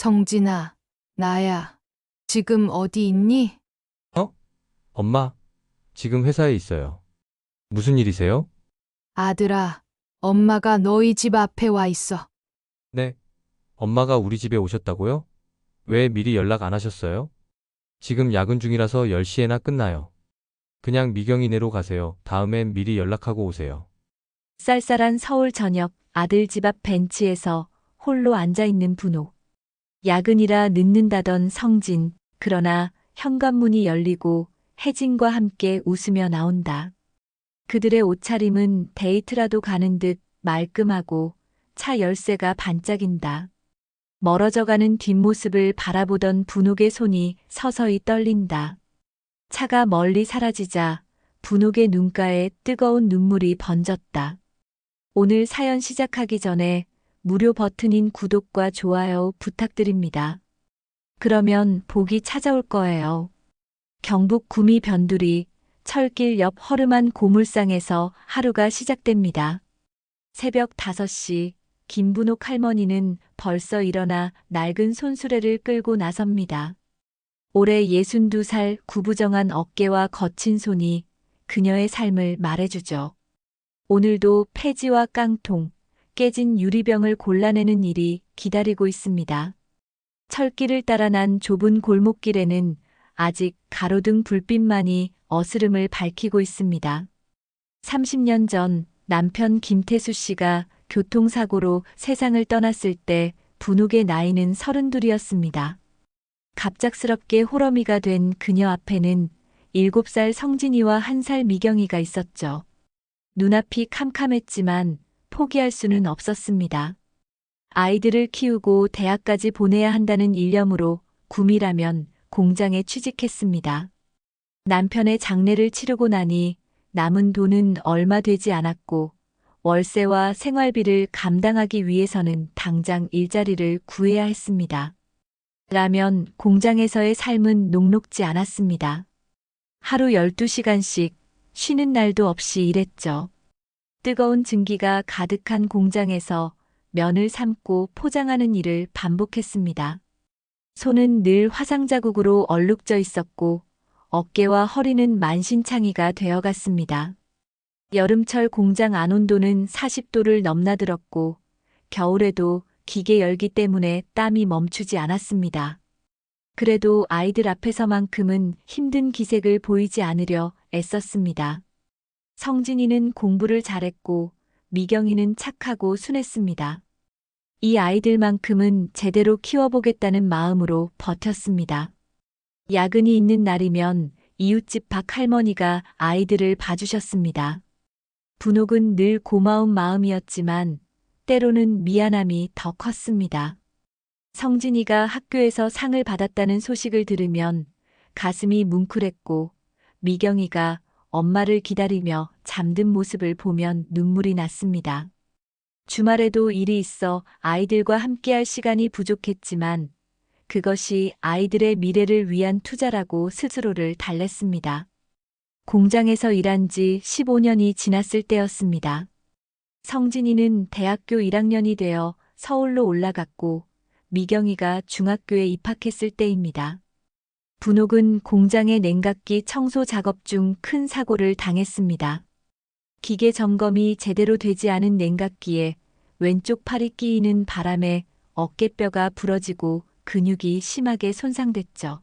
정진아, 나야. 지금 어디 있니? 어? 엄마, 지금 회사에 있어요. 무슨 일이세요? 아들아, 엄마가 너희 집 앞에 와 있어. 네, 엄마가 우리 집에 오셨다고요? 왜 미리 연락 안 하셨어요? 지금 야근 중이라서 10시에나 끝나요. 그냥 미경이네로 가세요. 다음엔 미리 연락하고 오세요. 쌀쌀한 서울 저녁 아들 집 앞 벤치에서 홀로 앉아있는 분호. 야근이라 늦는다던 성진. 그러나 현관문이 열리고 혜진과 함께 웃으며 나온다. 그들의 옷차림은 데이트라도 가는 듯 말끔하고 차 열쇠가 반짝인다. 멀어져가는 뒷모습을 바라보던 분옥의 손이 서서히 떨린다. 차가 멀리 사라지자 분옥의 눈가에 뜨거운 눈물이 번졌다. 오늘 사연 시작하기 전에 무료 버튼인 구독과 좋아요 부탁드립니다. 그러면 복이 찾아올 거예요. 경북 구미 변두리 철길 옆 허름한 고물상에서 하루가 시작됩니다. 새벽 5시 김분옥 할머니는 벌써 일어나 낡은 손수레를 끌고 나섭니다. 올해 62살 구부정한 어깨와 거친 손이 그녀의 삶을 말해주죠. 오늘도 폐지와 깡통, 깨진 유리병을 골라내는 일이 기다리고 있습니다. 철길을 따라 난 좁은 골목길에는 아직 가로등 불빛만이 어스름을 밝히고 있습니다. 30년 전 남편 김태수 씨가 교통사고로 세상을 떠났을 때 분옥의 나이는 32이었습니다. 갑작스럽게 호러미가 된 그녀 앞에는 7살 성진이와 1살 미경이가 있었죠. 눈앞이 캄캄했지만 포기할 수는 없었습니다. 아이들을 키우고 대학까지 보내야 한다는 일념으로 구미라면 공장에 취직했습니다. 남편의 장례를 치르고 나니 남은 돈은 얼마 되지 않았고 월세와 생활비를 감당하기 위해서는 당장 일자리를 구해야 했습니다. 라면 공장에서의 삶은 녹록지 않았습니다. 하루 12시간씩 쉬는 날도 없이 일했죠. 뜨거운 증기가 가득한 공장에서 면을 삶고 포장하는 일을 반복했습니다. 손은 늘 화상 자국으로 얼룩져 있었고 어깨와 허리는 만신창이가 되어갔습니다. 여름철 공장 안온도는 40도를 넘나들었고 겨울에도 기계 열기 때문에 땀이 멈추지 않았습니다. 그래도 아이들 앞에서만큼은 힘든 기색을 보이지 않으려 애썼습니다. 성진이는 공부를 잘했고 미경이는 착하고 순했습니다. 이 아이들만큼은 제대로 키워보겠다는 마음으로 버텼습니다. 야근이 있는 날이면 이웃집 박 할머니가 아이들을 봐주셨습니다. 분옥은 늘 고마운 마음이었지만 때로는 미안함이 더 컸습니다. 성진이가 학교에서 상을 받았다는 소식을 들으면 가슴이 뭉클했고 미경이가 엄마를 기다리며 잠든 모습을 보면 눈물이 났습니다. 주말에도 일이 있어 아이들과 함께할 시간이 부족했지만 그것이 아이들의 미래를 위한 투자라고 스스로를 달랬습니다. 공장에서 일한 지 15년이 지났을 때였습니다. 성진이는 대학교 1학년이 되어 서울로 올라갔고 미경이가 중학교에 입학했을 때입니다. 분옥은 공장의 냉각기 청소 작업 중 큰 사고를 당했습니다. 기계 점검이 제대로 되지 않은 냉각기에 왼쪽 팔이 끼이는 바람에 어깨뼈가 부러지고 근육이 심하게 손상됐죠.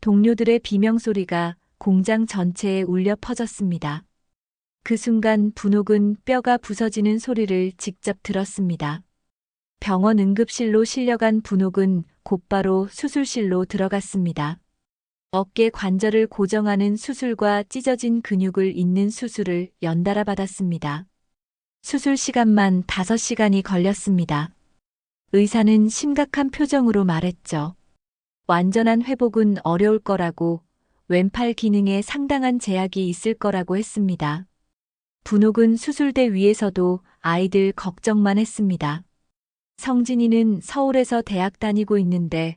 동료들의 비명소리가 공장 전체에 울려 퍼졌습니다. 그 순간 분옥은 뼈가 부서지는 소리를 직접 들었습니다. 병원 응급실로 실려간 분옥은 곧바로 수술실로 들어갔습니다. 어깨 관절을 고정하는 수술과 찢어진 근육을 잇는 수술을 연달아 받았습니다. 수술 시간만 5시간이 걸렸습니다. 의사는 심각한 표정으로 말했죠. 완전한 회복은 어려울 거라고, 왼팔 기능에 상당한 제약이 있을 거라고 했습니다. 분옥은 수술대 위에서도 아이들 걱정만 했습니다. 성진이는 서울에서 대학 다니고 있는데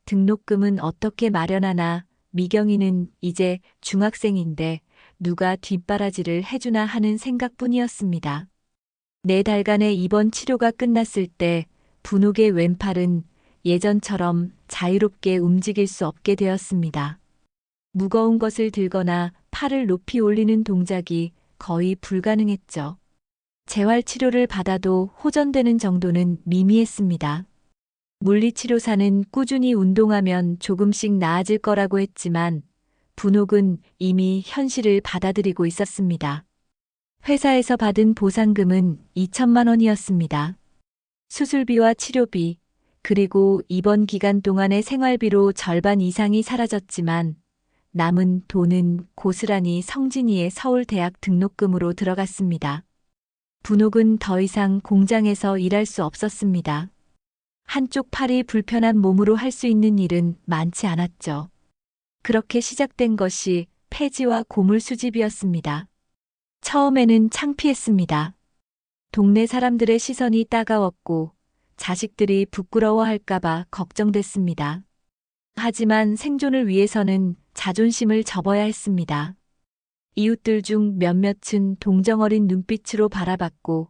등록금은 어떻게 마련하나, 미경이는 이제 중학생인데 누가 뒷바라지를 해주나 하는 생각뿐이었습니다. 4달간의 입원 치료가 끝났을 때 분옥의 왼팔은 예전처럼 자유롭게 움직일 수 없게 되었습니다. 무거운 것을 들거나 팔을 높이 올리는 동작이 거의 불가능했죠. 재활 치료를 받아도 호전되는 정도는 미미했습니다. 물리치료사는 꾸준히 운동하면 조금씩 나아질 거라고 했지만 분옥은 이미 현실을 받아들이고 있었습니다. 회사에서 받은 보상금은 2천만 원이었습니다. 수술비와 치료비, 그리고 입원 기간 동안의 생활비로 절반 이상이 사라졌지만 남은 돈은 고스란히 성진이의 서울대학 등록금으로 들어갔습니다. 분옥은 더 이상 공장에서 일할 수 없었습니다. 한쪽 팔이 불편한 몸으로 할 수 있는 일은 많지 않았죠. 그렇게 시작된 것이 폐지와 고물 수집이었습니다. 처음에는 창피했습니다. 동네 사람들의 시선이 따가웠고 자식들이 부끄러워할까봐 걱정됐습니다. 하지만 생존을 위해서는 자존심을 접어야 했습니다. 이웃들 중 몇몇은 동정어린 눈빛으로 바라봤고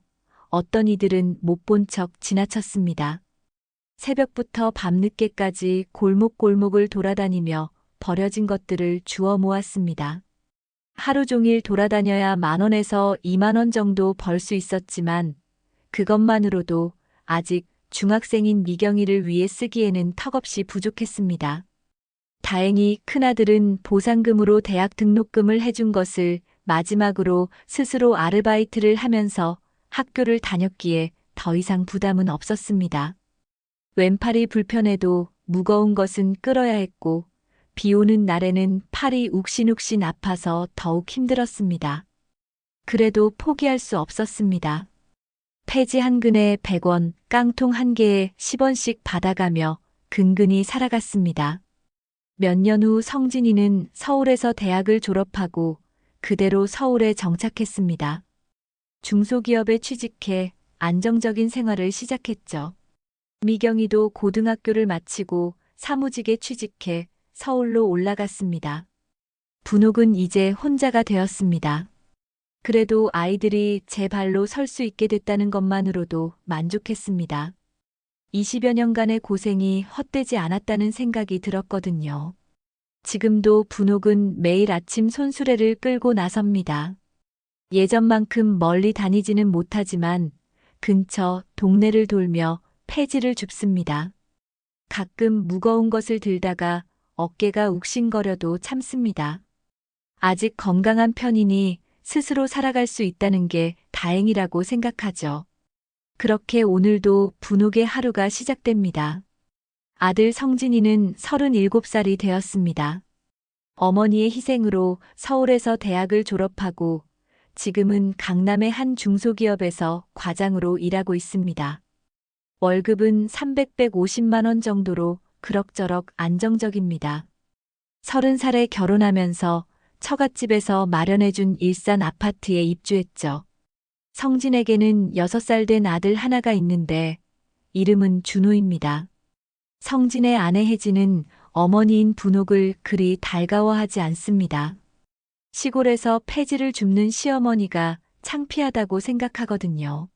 어떤 이들은 못 본 척 지나쳤습니다. 새벽부터 밤늦게까지 골목골목을 돌아다니며 버려진 것들을 주워 모았습니다. 하루 종일 돌아다녀야 10,000원에서 20,000원 정도 벌 수 있었지만 그것만으로도 아직 중학생인 미경이를 위해 쓰기에는 턱없이 부족했습니다. 다행히 큰아들은 보상금으로 대학 등록금을 해준 것을 마지막으로 스스로 아르바이트를 하면서 학교를 다녔기에 더 이상 부담은 없었습니다. 왼팔이 불편해도 무거운 것은 끌어야 했고 비 오는 날에는 팔이 욱신욱신 아파서 더욱 힘들었습니다. 그래도 포기할 수 없었습니다. 폐지 한 근에 100원, 깡통 한 개에 10원씩 받아가며 근근히 살아갔습니다. 몇 년 후 성진이는 서울에서 대학을 졸업하고 그대로 서울에 정착했습니다. 중소기업에 취직해 안정적인 생활을 시작했죠. 미경이도 고등학교를 마치고 사무직에 취직해 서울로 올라갔습니다. 분옥은 이제 혼자가 되었습니다. 그래도 아이들이 제 발로 설 수 있게 됐다는 것만으로도 만족했습니다. 20여 년간의 고생이 헛되지 않았다는 생각이 들었거든요. 지금도 분옥은 매일 아침 손수레를 끌고 나섭니다. 예전만큼 멀리 다니지는 못하지만 근처 동네를 돌며 폐지를 줍습니다. 가끔 무거운 것을 들다가 어깨가 욱신거려도 참습니다. 아직 건강한 편이니 스스로 살아갈 수 있다는 게 다행이라고 생각하죠. 그렇게 오늘도 분옥의 하루가 시작됩니다. 아들 성진이는 37살이 되었습니다. 어머니의 희생으로 서울에서 대학을 졸업하고 지금은 강남의 한 중소기업에서 과장으로 일하고 있습니다. 월급은 300~150만 원 정도로 그럭저럭 안정적입니다. 30살에 결혼하면서 처갓집에서 마련해준 일산 아파트에 입주했죠. 성진에게는 6살 된 아들 하나가 있는데 이름은 준호입니다. 성진의 아내 혜진은 어머니인 분옥을 그리 달가워하지 않습니다. 시골에서 폐지를 줍는 시어머니가 창피하다고 생각하거든요.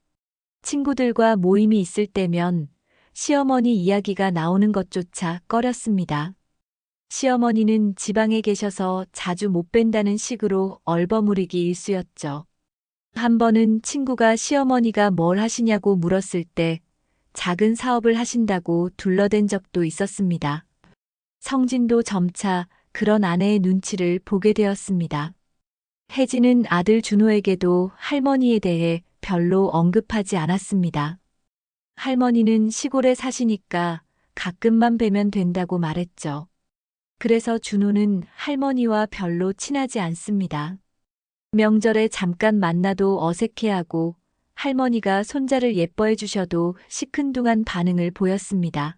친구들과 모임이 있을 때면 시어머니 이야기가 나오는 것조차 꺼렸습니다. 시어머니는 지방에 계셔서 자주 못 뵌다는 식으로 얼버무리기 일쑤였죠. 한 번은 친구가 시어머니가 뭘 하시냐고 물었을 때 작은 사업을 하신다고 둘러댄 적도 있었습니다. 성진도 점차 그런 아내의 눈치를 보게 되었습니다. 혜진은 아들 준호에게도 할머니에 대해 별로 언급하지 않았습니다. 할머니는 시골에 사시니까 가끔만 뵈면 된다고 말했죠. 그래서 준호는 할머니와 별로 친하지 않습니다. 명절에 잠깐 만나도 어색해하고 할머니가 손자를 예뻐해 주셔도 시큰둥한 반응을 보였습니다.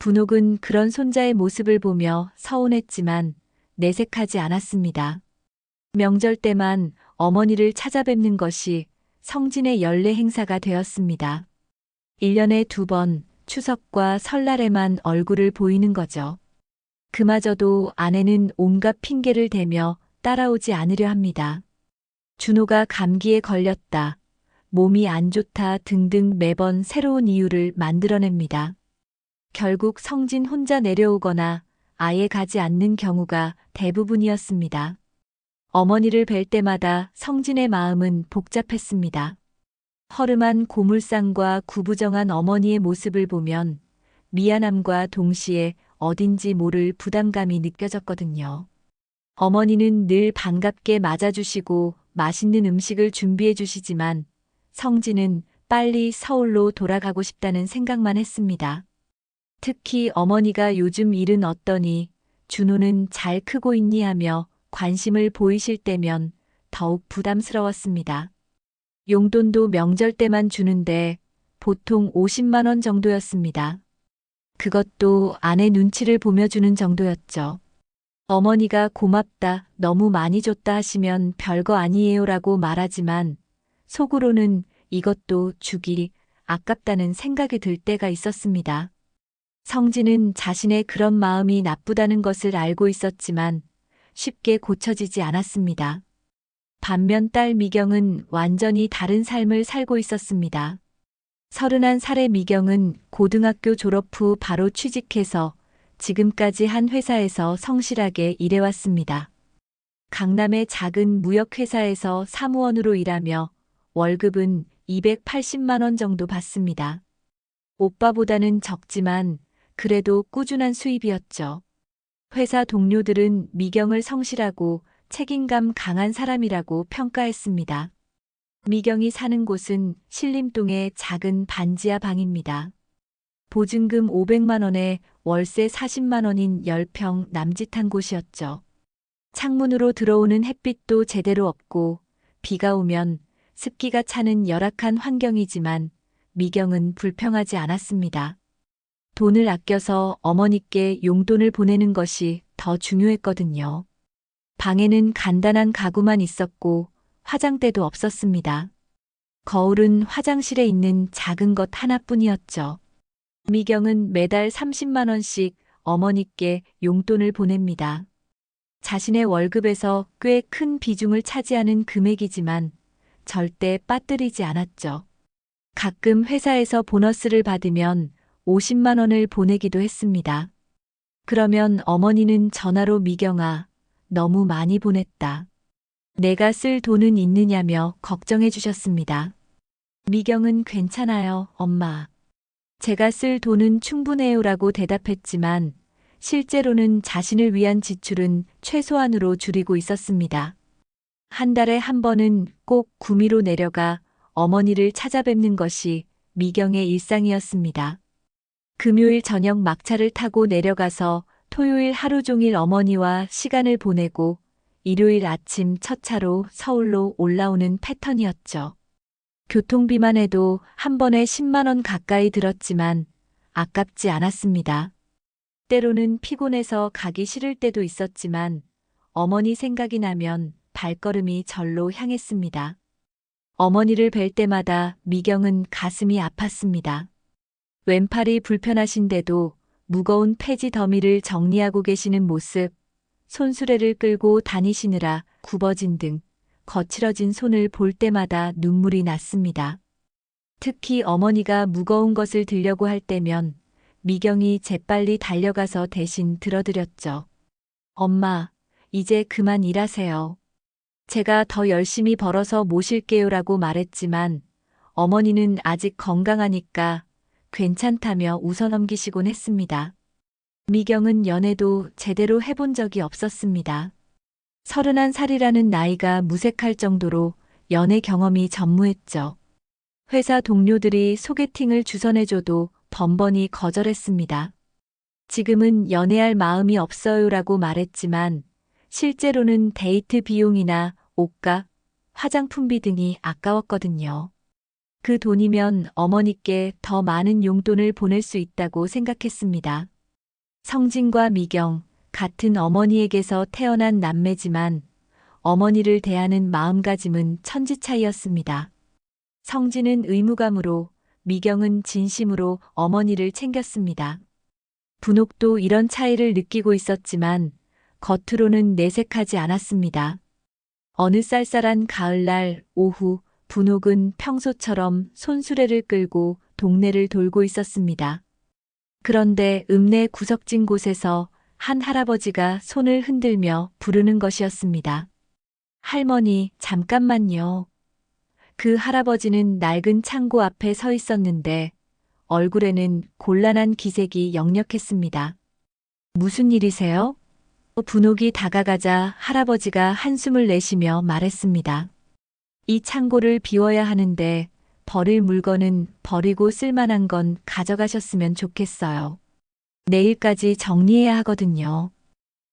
분옥은 그런 손자의 모습을 보며 서운했지만 내색하지 않았습니다. 명절 때만 어머니를 찾아뵙는 것이 성진의 연례 행사가 되었습니다. 1년에 2번 추석과 설날에만 얼굴을 보이는 거죠. 그마저도 아내는 온갖 핑계를 대며 따라오지 않으려 합니다. 준호가 감기에 걸렸다, 몸이 안 좋다 등등 매번 새로운 이유를 만들어냅니다. 결국 성진 혼자 내려오거나 아예 가지 않는 경우가 대부분이었습니다. 어머니를 뵐 때마다 성진의 마음은 복잡했습니다. 허름한 고물상과 구부정한 어머니의 모습을 보면 미안함과 동시에 어딘지 모를 부담감이 느껴졌거든요. 어머니는 늘 반갑게 맞아주시고 맛있는 음식을 준비해 주시지만 성진은 빨리 서울로 돌아가고 싶다는 생각만 했습니다. 특히 어머니가 요즘 일은 어떠니, 준호는 잘 크고 있니 하며 관심을 보이실 때면 더욱 부담스러웠습니다. 용돈도 명절 때만 주는데 보통 50만 원 정도였습니다. 그것도 아내 눈치를 보며 주는 정도였죠. 어머니가 고맙다, 너무 많이 줬다 하시면 별거 아니에요라고 말하지만 속으로는 이것도 주기 아깝다는 생각이 들 때가 있었습니다. 성진은 자신의 그런 마음이 나쁘다는 것을 알고 있었지만 쉽게 고쳐지지 않았습니다. 반면 딸 미경은 완전히 다른 삶을 살고 있었습니다. 31살의 미경은 고등학교 졸업 후 바로 취직해서 지금까지 한 회사에서 성실하게 일해왔습니다. 강남의 작은 무역회사에서 사무원으로 일하며 월급은 280만 원 정도 받습니다. 오빠보다는 적지만 그래도 꾸준한 수입이었죠. 회사 동료들은 미경을 성실하고 책임감 강한 사람이라고 평가했습니다. 미경이 사는 곳은 신림동의 작은 반지하 방입니다. 보증금 500만 원에 월세 40만 원인 10평 남짓한 곳이었죠. 창문으로 들어오는 햇빛도 제대로 없고 비가 오면 습기가 차는 열악한 환경이지만 미경은 불평하지 않았습니다. 돈을 아껴서 어머니께 용돈을 보내는 것이 더 중요했거든요. 방에는 간단한 가구만 있었고 화장대도 없었습니다. 거울은 화장실에 있는 작은 것 하나뿐이었죠. 미경은 매달 30만 원씩 어머니께 용돈을 보냅니다. 자신의 월급에서 꽤 큰 비중을 차지하는 금액이지만 절대 빠뜨리지 않았죠. 가끔 회사에서 보너스를 받으면 50만 원을 보내기도 했습니다. 그러면 어머니는 전화로 미경아, 너무 많이 보냈다. 내가 쓸 돈은 있느냐며 걱정해 주셨습니다. 미경은 괜찮아요, 엄마. 제가 쓸 돈은 충분해요라고 대답했지만 실제로는 자신을 위한 지출은 최소한으로 줄이고 있었습니다. 한 달에 한 번은 꼭 구미로 내려가 어머니를 찾아뵙는 것이 미경의 일상이었습니다. 금요일 저녁 막차를 타고 내려가서 토요일 하루 종일 어머니와 시간을 보내고 일요일 아침 첫 차로 서울로 올라오는 패턴이었죠. 교통비만 해도 한 번에 10만 원 가까이 들었지만 아깝지 않았습니다. 때로는 피곤해서 가기 싫을 때도 있었지만 어머니 생각이 나면 발걸음이 절로 향했습니다. 어머니를 뵐 때마다 미경은 가슴이 아팠습니다. 왼팔이 불편하신데도 무거운 폐지 더미를 정리하고 계시는 모습, 손수레를 끌고 다니시느라 굽어진 등 거칠어진 손을 볼 때마다 눈물이 났습니다. 특히 어머니가 무거운 것을 들려고 할 때면 미경이 재빨리 달려가서 대신 들어드렸죠. 엄마, 이제 그만 일하세요. 제가 더 열심히 벌어서 모실게요라고 말했지만 어머니는 아직 건강하니까 괜찮다며 웃어넘기시곤 했습니다. 미경은 연애도 제대로 해본 적이 없었습니다. 31살이라는 나이가 무색할 정도로 연애 경험이 전무했죠. 회사 동료들이 소개팅을 주선해줘도 번번이 거절했습니다. 지금은 연애할 마음이 없어요라고 말했지만 실제로는 데이트 비용이나 옷값, 화장품비 등이 아까웠거든요. 그 돈이면 어머니께 더 많은 용돈을 보낼 수 있다고 생각했습니다. 성진과 미경, 같은 어머니에게서 태어난 남매지만 어머니를 대하는 마음가짐은 천지 차이였습니다. 성진은 의무감으로, 미경은 진심으로 어머니를 챙겼습니다. 분옥도 이런 차이를 느끼고 있었지만 겉으로는 내색하지 않았습니다. 어느 쌀쌀한 가을날 오후 분옥은 평소처럼 손수레를 끌고 동네를 돌고 있었습니다. 그런데 읍내 구석진 곳에서 한 할아버지가 손을 흔들며 부르는 것이었습니다. 할머니, 잠깐만요. 그 할아버지는 낡은 창고 앞에 서 있었는데 얼굴에는 곤란한 기색이 역력했습니다. 무슨 일이세요? 분옥이 다가가자 할아버지가 한숨을 내쉬며 말했습니다. 이 창고를 비워야 하는데 버릴 물건은 버리고 쓸만한 건 가져가셨으면 좋겠어요. 내일까지 정리해야 하거든요.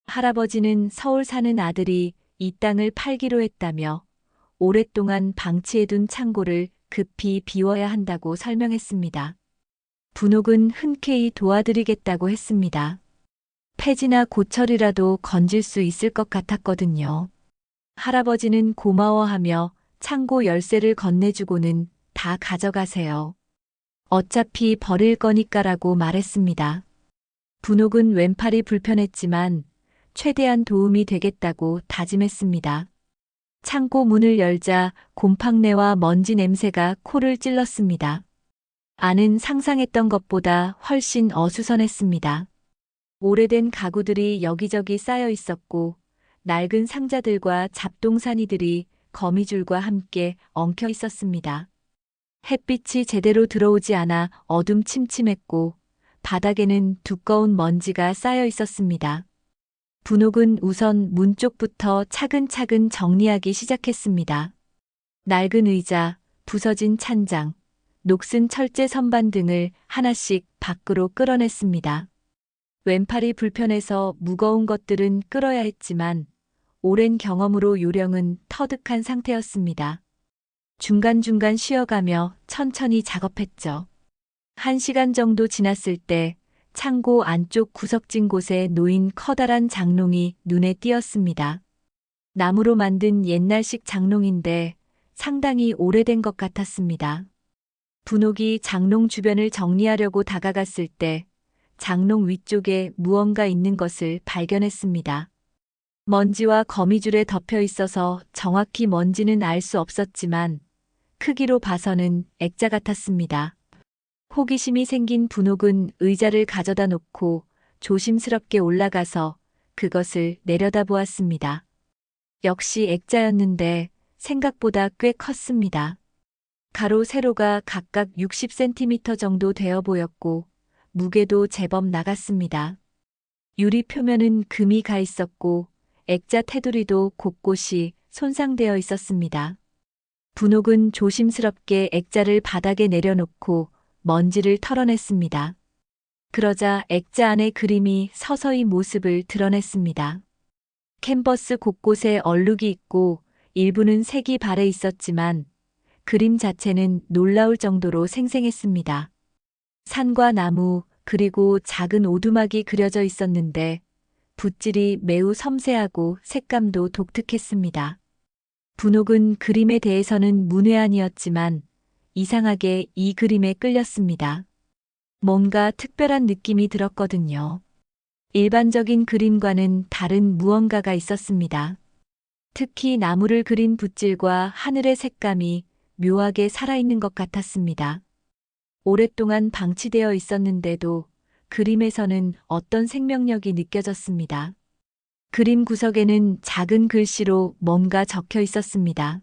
할아버지는 서울 사는 아들이 이 땅을 팔기로 했다며 오랫동안 방치해둔 창고를 급히 비워야 한다고 설명했습니다. 분옥은 흔쾌히 도와드리겠다고 했습니다. 폐지나 고철이라도 건질 수 있을 것 같았거든요. 할아버지는 고마워하며 창고 열쇠를 건네주고는 다 가져가세요. 어차피 버릴 거니까라고 말했습니다. 분옥은 왼팔이 불편했지만 최대한 도움이 되겠다고 다짐했습니다. 창고 문을 열자 곰팡내와 먼지 냄새가 코를 찔렀습니다. 안은 상상했던 것보다 훨씬 어수선했습니다. 오래된 가구들이 여기저기 쌓여 있었고 낡은 상자들과 잡동사니들이 거미줄과 함께 엉켜 있었습니다. 햇빛이 제대로 들어오지 않아 어둠침침했고 바닥에는 두꺼운 먼지가 쌓여 있었습니다. 분옥은 우선 문 쪽부터 차근차근 정리하기 시작했습니다. 낡은 의자, 부서진 찬장, 녹슨 철제 선반 등을 하나씩 밖으로 끌어냈습니다. 왼팔이 불편해서 무거운 것들은 끌어야 했지만 오랜 경험으로 요령은 터득한 상태였습니다. 중간중간 쉬어가며 천천히 작업했죠. 1시간 정도 지났을 때 창고 안쪽 구석진 곳에 놓인 커다란 장롱이 눈에 띄었습니다. 나무로 만든 옛날식 장롱인데 상당히 오래된 것 같았습니다. 분옥이 장롱 주변을 정리하려고 다가갔을 때 장롱 위쪽에 무언가 있는 것을 발견했습니다. 먼지와 거미줄에 덮여 있어서 정확히 뭔지는 알 수 없었지만 크기로 봐서는 액자 같았습니다. 호기심이 생긴 분옥은 의자를 가져다 놓고 조심스럽게 올라가서 그것을 내려다보았습니다. 역시 액자였는데 생각보다 꽤 컸습니다. 가로 세로가 각각 60cm 정도 되어 보였고 무게도 제법 나갔습니다. 유리 표면은 금이 가 있었고 액자 테두리도 곳곳이 손상되어 있었습니다. 분옥은 조심스럽게 액자를 바닥에 내려놓고 먼지를 털어냈습니다. 그러자 액자 안의 그림이 서서히 모습을 드러냈습니다. 캔버스 곳곳에 얼룩이 있고 일부는 색이 발해 있었지만 그림 자체는 놀라울 정도로 생생했습니다. 산과 나무 그리고 작은 오두막이 그려져 있었는데 붓질이 매우 섬세하고 색감도 독특했습니다. 분옥은 그림에 대해서는 문외한이었지만 이상하게 이 그림에 끌렸습니다. 뭔가 특별한 느낌이 들었거든요. 일반적인 그림과는 다른 무언가가 있었습니다. 특히 나무를 그린 붓질과 하늘의 색감이 묘하게 살아있는 것 같았습니다. 오랫동안 방치되어 있었는데도 그림에서는 어떤 생명력이 느껴졌습니다. 그림 구석에는 작은 글씨로 뭔가 적혀 있었습니다.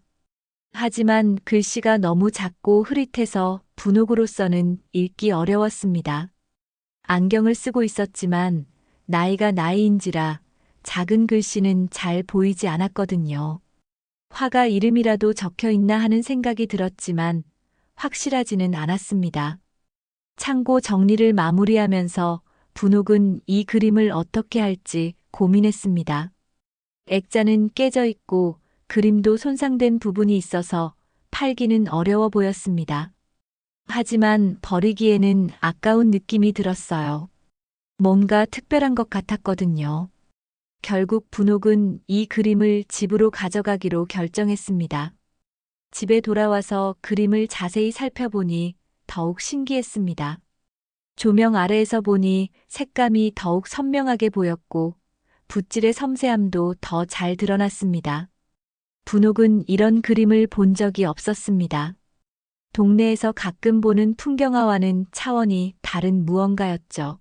하지만 글씨가 너무 작고 흐릿해서 분옥으로서는 읽기 어려웠습니다. 안경을 쓰고 있었지만 나이가 나이인지라 작은 글씨는 잘 보이지 않았거든요. 화가 이름이라도 적혀 있나 하는 생각이 들었지만 확실하지는 않았습니다. 창고 정리를 마무리하면서 분옥은 이 그림을 어떻게 할지 고민했습니다. 액자는 깨져 있고 그림도 손상된 부분이 있어서 팔기는 어려워 보였습니다. 하지만 버리기에는 아까운 느낌이 들었어요. 뭔가 특별한 것 같았거든요. 결국 분옥은 이 그림을 집으로 가져가기로 결정했습니다. 집에 돌아와서 그림을 자세히 살펴보니 더욱 신기했습니다. 조명 아래에서 보니 색감이 더욱 선명하게 보였고 붓질의 섬세함도 더 잘 드러났습니다. 분옥은 이런 그림을 본 적이 없었습니다. 동네에서 가끔 보는 풍경화와는 차원이 다른 무언가였죠.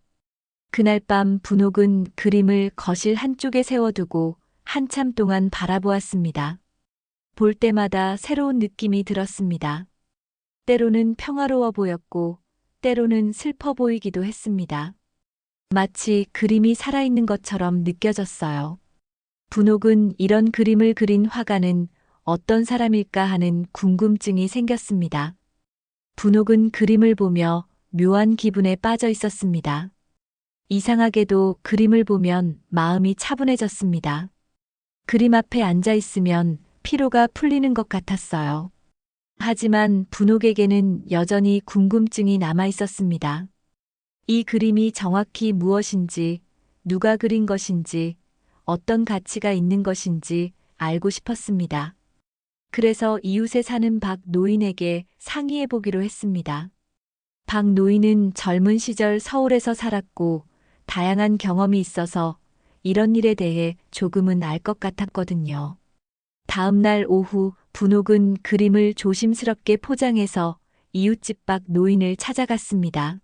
그날 밤 분옥은 그림을 거실 한쪽에 세워두고 한참 동안 바라보았습니다. 볼 때마다 새로운 느낌이 들었습니다. 때로는 평화로워 보였고, 때로는 슬퍼 보이기도 했습니다. 마치 그림이 살아있는 것처럼 느껴졌어요. 분옥은 이런 그림을 그린 화가는 어떤 사람일까 하는 궁금증이 생겼습니다. 분옥은 그림을 보며 묘한 기분에 빠져 있었습니다. 이상하게도 그림을 보면 마음이 차분해졌습니다. 그림 앞에 앉아 있으면 피로가 풀리는 것 같았어요. 하지만 분옥에게는 여전히 궁금증이 남아 있었습니다. 이 그림이 정확히 무엇인지, 누가 그린 것인지, 어떤 가치가 있는 것인지 알고 싶었습니다. 그래서 이웃에 사는 박 노인에게 상의해 보기로 했습니다. 박 노인은 젊은 시절 서울에서 살았고 다양한 경험이 있어서 이런 일에 대해 조금은 알 것 같았거든요. 다음 날 오후 분옥은 그림을 조심스럽게 포장해서 이웃집 박 노인을 찾아갔습니다.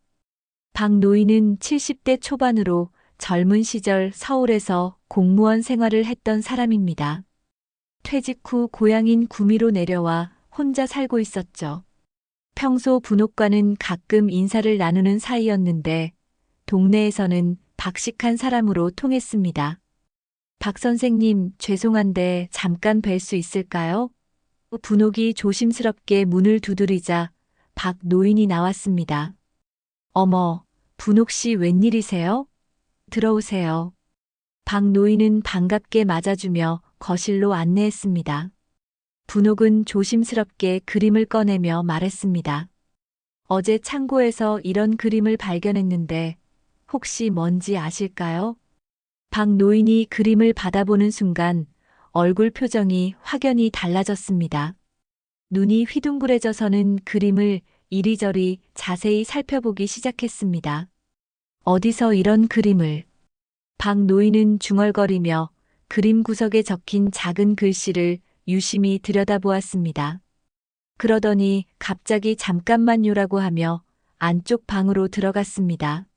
박 노인은 70대 초반으로 젊은 시절 서울에서 공무원 생활을 했던 사람입니다. 퇴직 후 고향인 구미로 내려와 혼자 살고 있었죠. 평소 분옥과는 가끔 인사를 나누는 사이였는데 동네에서는 박식한 사람으로 통했습니다. 박 선생님, 죄송한데 잠깐 뵐 수 있을까요? 분옥이 조심스럽게 문을 두드리자 박 노인이 나왔습니다. 어머, 분옥 씨 웬일이세요? 들어오세요. 박 노인은 반갑게 맞아주며 거실로 안내했습니다. 분옥은 조심스럽게 그림을 꺼내며 말했습니다. 어제 창고에서 이런 그림을 발견했는데 혹시 뭔지 아실까요? 박 노인이 그림을 받아보는 순간 얼굴 표정이 확연히 달라졌습니다. 눈이 휘둥그레져서는 그림을 이리저리 자세히 살펴보기 시작했습니다. 어디서 이런 그림을? 박 노인은 중얼거리며 그림 구석에 적힌 작은 글씨를 유심히 들여다보았습니다. 그러더니 갑자기 잠깐만요라고 하며 안쪽 방으로 들어갔습니다.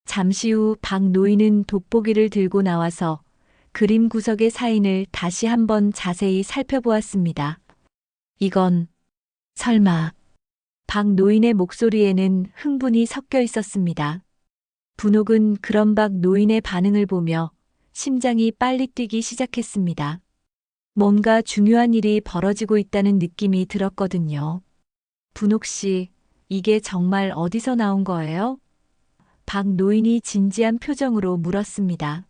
잠시 후 박 노인은 돋보기를 들고 나와서 그림 구석의 사인을 다시 한번 자세히 살펴보았습니다. 이건 설마. 박 노인의 목소리에는 흥분이 섞여 있었습니다. 분옥은 그런 박 노인의 반응을 보며 심장이 빨리 뛰기 시작했습니다. 뭔가 중요한 일이 벌어지고 있다는 느낌이 들었거든요. 분옥 씨, 이게 정말 어디서 나온 거예요? 박 노인이 진지한 표정으로 물었습니다.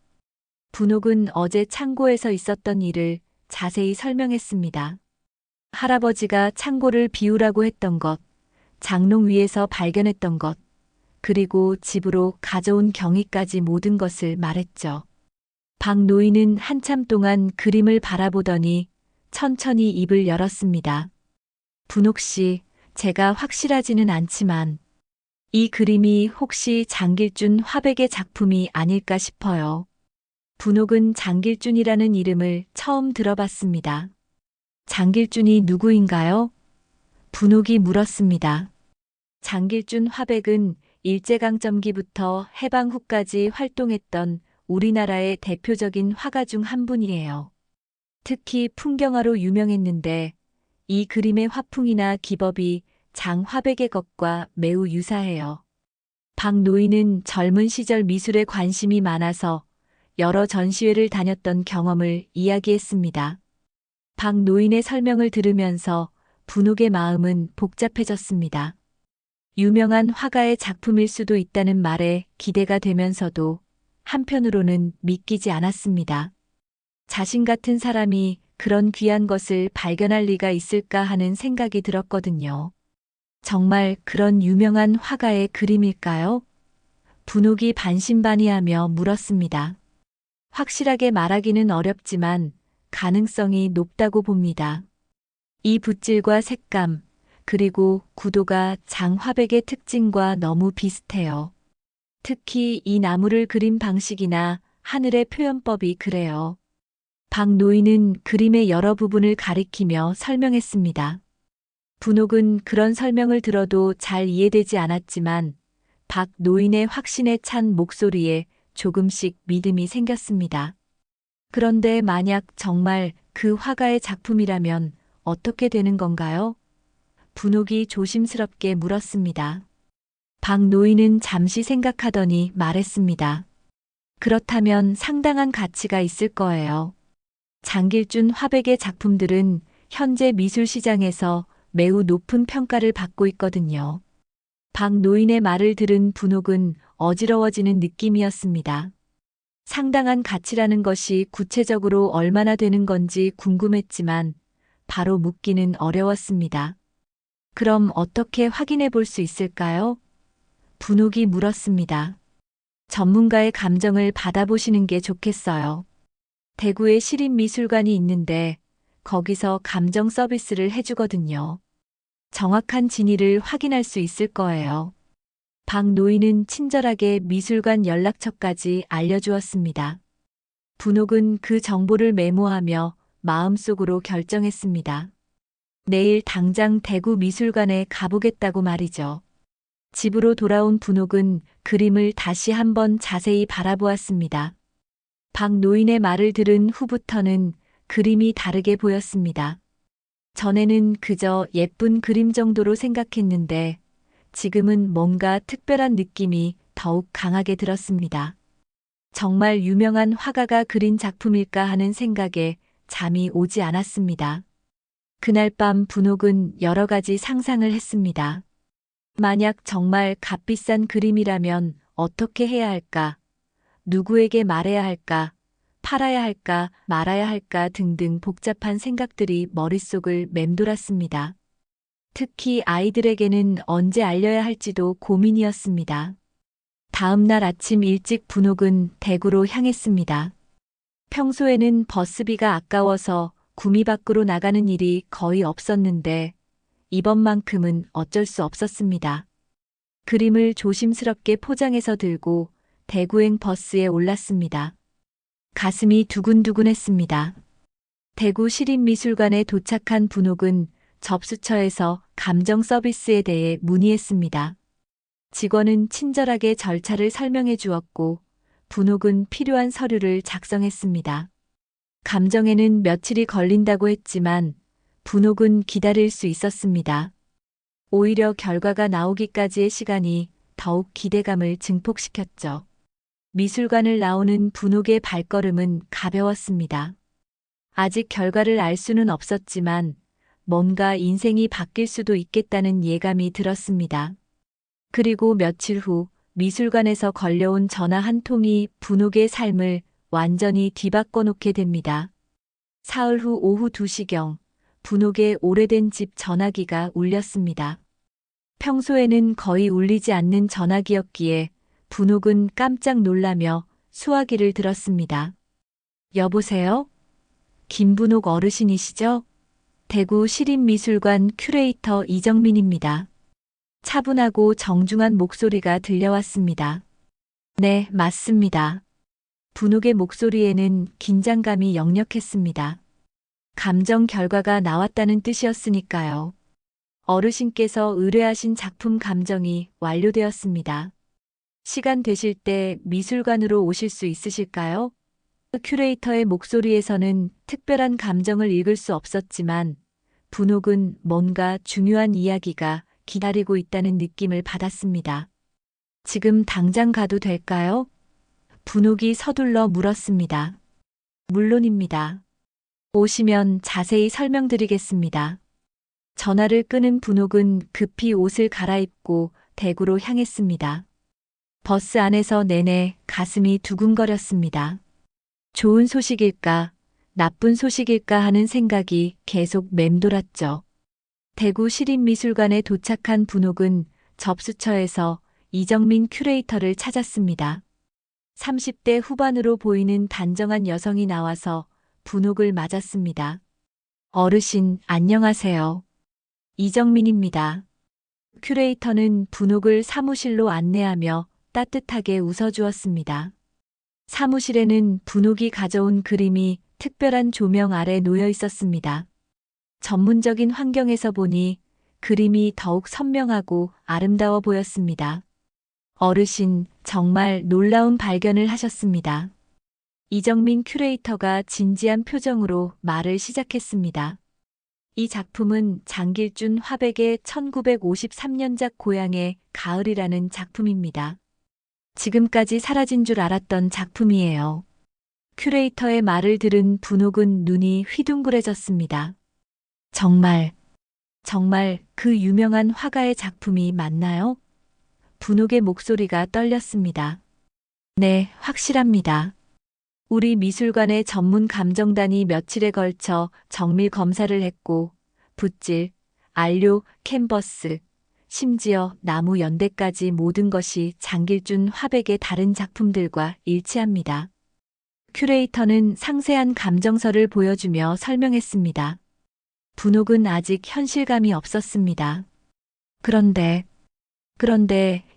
분옥은 어제 창고에서 있었던 일을 자세히 설명했습니다. 할아버지가 창고를 비우라고 했던 것, 장롱 위에서 발견했던 것, 그리고 집으로 가져온 경위까지 모든 것을 말했죠. 박 노인은 한참 동안 그림을 바라보더니 천천히 입을 열었습니다. 분옥 씨, 제가 확실하지는 않지만 이 그림이 혹시 장길준 화백의 작품이 아닐까 싶어요. 분옥은 장길준이라는 이름을 처음 들어봤습니다. 장길준이 누구인가요? 분옥이 물었습니다. 장길준 화백은 일제강점기부터 해방 후까지 활동했던 우리나라의 대표적인 화가 중 한 분이에요. 특히 풍경화로 유명했는데 이 그림의 화풍이나 기법이 장화백의 것과 매우 유사해요. 박 노인은 젊은 시절 미술에 관심이 많아서 여러 전시회를 다녔던 경험을 이야기했습니다. 박 노인의 설명을 들으면서 분옥의 마음은 복잡해졌습니다. 유명한 화가의 작품일 수도 있다는 말에 기대가 되면서도 한편으로는 믿기지 않았습니다. 자신 같은 사람이 그런 귀한 것을 발견할 리가 있을까 하는 생각이 들었거든요. 정말 그런 유명한 화가의 그림일까요? 분옥이 반신반의하며 물었습니다. 확실하게 말하기는 어렵지만 가능성이 높다고 봅니다. 이 붓질과 색감, 그리고 구도가 장화백의 특징과 너무 비슷해요. 특히 이 나무를 그린 방식이나 하늘의 표현법이 그래요. 박 노인은 그림의 여러 부분을 가리키며 설명했습니다. 분옥은 그런 설명을 들어도 잘 이해되지 않았지만 박 노인의 확신에 찬 목소리에 조금씩 믿음이 생겼습니다. 그런데 만약 정말 그 화가의 작품이라면 어떻게 되는 건가요? 분옥이 조심스럽게 물었습니다. 박 노인은 잠시 생각하더니 말했습니다. 그렇다면 상당한 가치가 있을 거예요. 장길준 화백의 작품들은 현재 미술 시장에서 매우 높은 평가를 받고 있거든요. 박 노인의 말을 들은 분옥은 어지러워지는 느낌이었습니다. 상당한 가치라는 것이 구체적으로 얼마나 되는 건지 궁금했지만 바로 묻기는 어려웠습니다. 그럼 어떻게 확인해 볼 수 있을까요? 분옥이 물었습니다. 전문가의 감정을 받아보시는 게 좋겠어요. 대구에 시립미술관이 있는데 거기서 감정 서비스를 해주거든요. 정확한 진위를 확인할 수 있을 거예요. 박 노인은 친절하게 미술관 연락처까지 알려주었습니다. 분옥은 그 정보를 메모하며 마음속으로 결정했습니다. 내일 당장 대구 미술관에 가보겠다고 말이죠. 집으로 돌아온 분옥은 그림을 다시 한번 자세히 바라보았습니다. 박 노인의 말을 들은 후부터는 그림이 다르게 보였습니다. 전에는 그저 예쁜 그림 정도로 생각했는데 지금은 뭔가 특별한 느낌이 더욱 강하게 들었습니다. 정말 유명한 화가가 그린 작품일까 하는 생각에 잠이 오지 않았습니다. 그날 밤 분옥은 여러 가지 상상을 했습니다. 만약 정말 값비싼 그림이라면 어떻게 해야 할까? 누구에게 말해야 할까? 팔아야 할까? 말아야 할까? 등등 복잡한 생각들이 머릿속을 맴돌았습니다. 특히 아이들에게는 언제 알려야 할지도 고민이었습니다. 다음 날 아침 일찍 분옥은 대구로 향했습니다. 평소에는 버스비가 아까워서 구미 밖으로 나가는 일이 거의 없었는데 이번만큼은 어쩔 수 없었습니다. 그림을 조심스럽게 포장해서 들고 대구행 버스에 올랐습니다. 가슴이 두근두근했습니다. 대구 시립미술관에 도착한 분옥은 접수처에서 감정 서비스에 대해 문의했습니다. 직원은 친절하게 절차를 설명해 주었고 분옥은 필요한 서류를 작성했습니다. 감정에는 며칠이 걸린다고 했지만 분옥은 기다릴 수 있었습니다. 오히려 결과가 나오기까지의 시간이 더욱 기대감을 증폭시켰죠. 미술관을 나오는 분옥의 발걸음은 가벼웠습니다. 아직 결과를 알 수는 없었지만 뭔가 인생이 바뀔 수도 있겠다는 예감이 들었습니다. 그리고 며칠 후 미술관에서 걸려온 전화 한 통이 분옥의 삶을 완전히 뒤바꿔 놓게 됩니다. 사흘 후 오후 2시경 분옥의 오래된 집 전화기가 울렸습니다. 평소에는 거의 울리지 않는 전화기였기에 분옥은 깜짝 놀라며 수화기를 들었습니다. 여보세요? 김분옥 어르신이시죠? 대구 시립미술관 큐레이터 이정민입니다. 차분하고 정중한 목소리가 들려왔습니다. 네, 맞습니다. 분옥의 목소리에는 긴장감이 역력했습니다. 감정 결과가 나왔다는 뜻이었으니까요. 어르신께서 의뢰하신 작품 감정이 완료되었습니다. 시간 되실 때 미술관으로 오실 수 있으실까요? 큐레이터의 목소리에서는 특별한 감정을 읽을 수 없었지만 분옥은 뭔가 중요한 이야기가 기다리고 있다는 느낌을 받았습니다. 지금 당장 가도 될까요? 분옥이 서둘러 물었습니다. 물론입니다. 오시면 자세히 설명드리겠습니다. 전화를 끊은 분옥은 급히 옷을 갈아입고 대구로 향했습니다. 버스 안에서 내내 가슴이 두근거렸습니다. 좋은 소식일까, 나쁜 소식일까 하는 생각이 계속 맴돌았죠. 대구 시립미술관에 도착한 분옥은 접수처에서 이정민 큐레이터를 찾았습니다. 30대 후반으로 보이는 단정한 여성이 나와서 분옥을 맞았습니다. 어르신, 안녕하세요. 이정민입니다. 큐레이터는 분옥을 사무실로 안내하며 따뜻하게 웃어주었습니다. 사무실에는 분옥이 가져온 그림이 특별한 조명 아래 놓여 있었습니다. 전문적인 환경에서 보니 그림이 더욱 선명하고 아름다워 보였습니다. 어르신, 정말 놀라운 발견을 하셨습니다. 이정민 큐레이터가 진지한 표정으로 말을 시작했습니다. 이 작품은 장길준 화백의 1953년작 고향의 가을이라는 작품입니다. 지금까지 사라진 줄 알았던 작품이에요. 큐레이터의 말을 들은 분옥은 눈이 휘둥그레졌습니다. 정말 그 유명한 화가의 작품이 맞나요? 분옥의 목소리가 떨렸습니다. 네, 확실합니다. 우리 미술관의 전문 감정단이 며칠에 걸쳐 정밀 검사를 했고, 붓질, 안료, 캔버스, 심지어 나무 연대까지 모든 것이 장길준 화백의 다른 작품들과 일치합니다. 큐레이터는 상세한 감정서를 보여주며 설명했습니다. 분옥은 아직 현실감이 없었습니다. 그런데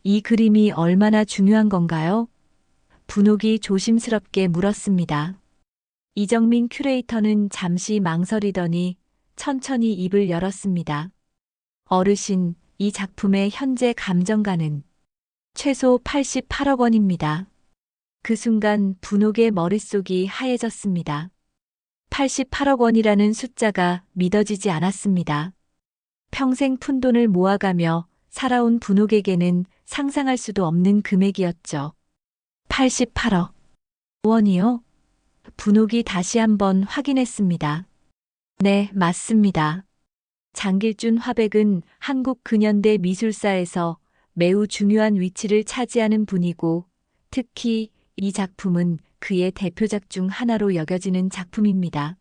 이 그림이 얼마나 중요한 건가요? 분옥이 조심스럽게 물었습니다. 이정민 큐레이터는 잠시 망설이더니 천천히 입을 열었습니다. 어르신, 이 작품의 현재 감정가는 최소 88억 원입니다. 그 순간 분옥의 머릿속이 하얘졌습니다. 88억 원이라는 숫자가 믿어지지 않았습니다. 평생 푼돈을 모아가며 살아온 분옥에게는 상상할 수도 없는 금액이었죠. 88억 원이요? 분옥이 다시 한번 확인했습니다. 네, 맞습니다. 장길준 화백은 한국 근현대 미술사에서 매우 중요한 위치를 차지하는 분이고, 특히 이 작품은 그의 대표작 중 하나로 여겨지는 작품입니다.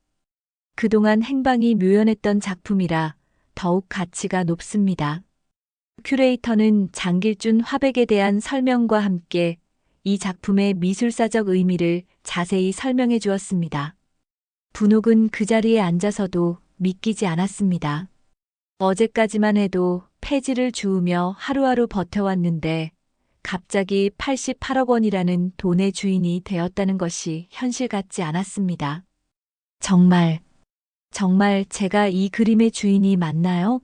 그동안 행방이 묘연했던 작품이라 더욱 가치가 높습니다. 큐레이터는 장길준 화백에 대한 설명과 함께 이 작품의 미술사적 의미를 자세히 설명해 주었습니다. 분옥은 그 자리에 앉아서도 믿기지 않았습니다. 어제까지만 해도 폐지를 주우며 하루하루 버텨왔는데 갑자기 88억 원이라는 돈의 주인이 되었다는 것이 현실 같지 않았습니다. 정말 제가 이 그림의 주인이 맞나요?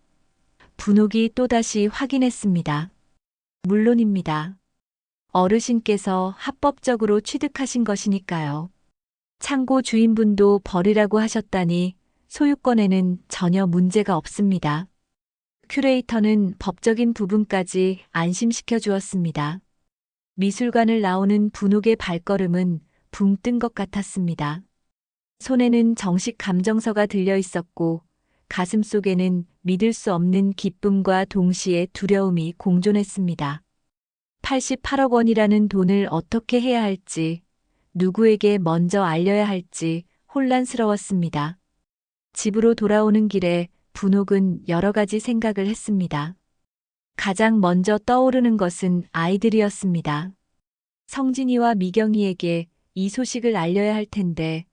분옥이 또다시 확인했습니다. 물론입니다. 어르신께서 합법적으로 취득하신 것이니까요. 창고 주인분도 버리라고 하셨다니 소유권에는 전혀 문제가 없습니다. 큐레이터는 법적인 부분까지 안심시켜 주었습니다. 미술관을 나오는 분옥의 발걸음은 붕 뜬 것 같았습니다. 손에는 정식 감정서가 들려 있었고 가슴 속에는 믿을 수 없는 기쁨과 동시에 두려움이 공존했습니다. 88억 원이라는 돈을 어떻게 해야 할지, 누구에게 먼저 알려야 할지 혼란스러웠습니다. 집으로 돌아오는 길에 분옥은 여러 가지 생각을 했습니다. 가장 먼저 떠오르는 것은 아이들이었습니다. 성진이와 미경이에게 이 소식을 알려야 할 텐데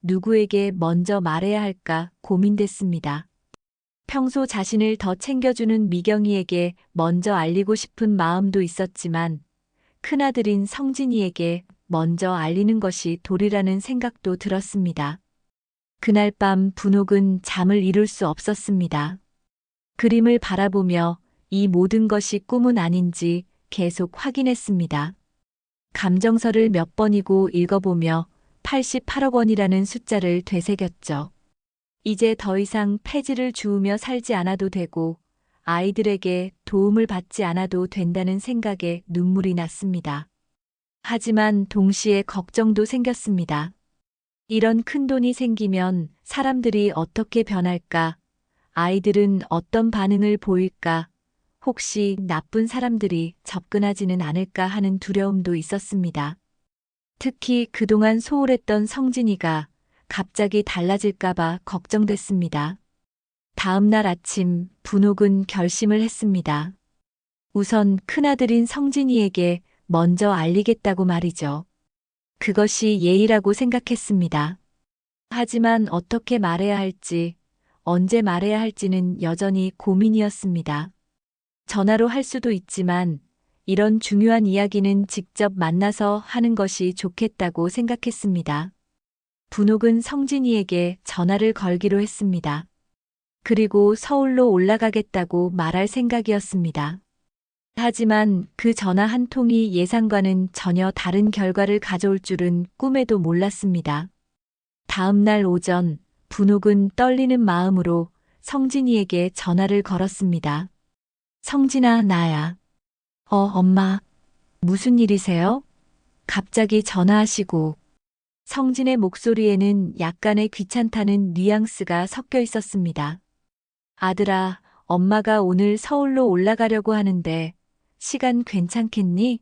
누구에게 먼저 말해야 할까 고민됐습니다. 평소 자신을 더 챙겨주는 미경이에게 먼저 알리고 싶은 마음도 있었지만 큰아들인 성진이에게 먼저 알리는 것이 도리라는 생각도 들었습니다. 그날 밤 분옥은 잠을 이룰 수 없었습니다. 그림을 바라보며 이 모든 것이 꿈은 아닌지 계속 확인했습니다. 감정서를 몇 번이고 읽어보며 88억 원이라는 숫자를 되새겼죠. 이제 더 이상 폐지를 주우며 살지 않아도 되고 아이들에게 도움을 받지 않아도 된다는 생각에 눈물이 났습니다. 하지만 동시에 걱정도 생겼습니다. 이런 큰돈이 생기면 사람들이 어떻게 변할까? 아이들은 어떤 반응을 보일까? 혹시 나쁜 사람들이 접근하지는 않을까 하는 두려움도 있었습니다. 특히 그동안 소홀했던 성진이가 갑자기 달라질까봐 걱정됐습니다. 다음 날 아침 분옥은 결심을 했습니다. 우선 큰아들인 성진이에게 먼저 알리겠다고 말이죠. 그것이 예의라고 생각했습니다. 하지만 어떻게 말해야 할지, 언제 말해야 할지는 여전히 고민이었습니다. 전화로 할 수도 있지만 이런 중요한 이야기는 직접 만나서 하는 것이 좋겠다고 생각했습니다. 분옥은 성진이에게 전화를 걸기로 했습니다. 그리고 서울로 올라가겠다고 말할 생각이었습니다. 하지만 그 전화 한 통이 예상과는 전혀 다른 결과를 가져올 줄은 꿈에도 몰랐습니다. 다음 날 오전, 분옥은 떨리는 마음으로 성진이에게 전화를 걸었습니다. 성진아, 나야. 엄마. 무슨 일이세요? 갑자기 전화하시고. 성진의 목소리에는 약간의 귀찮다는 뉘앙스가 섞여 있었습니다. 아들아, 엄마가 오늘 서울로 올라가려고 하는데 시간 괜찮겠니?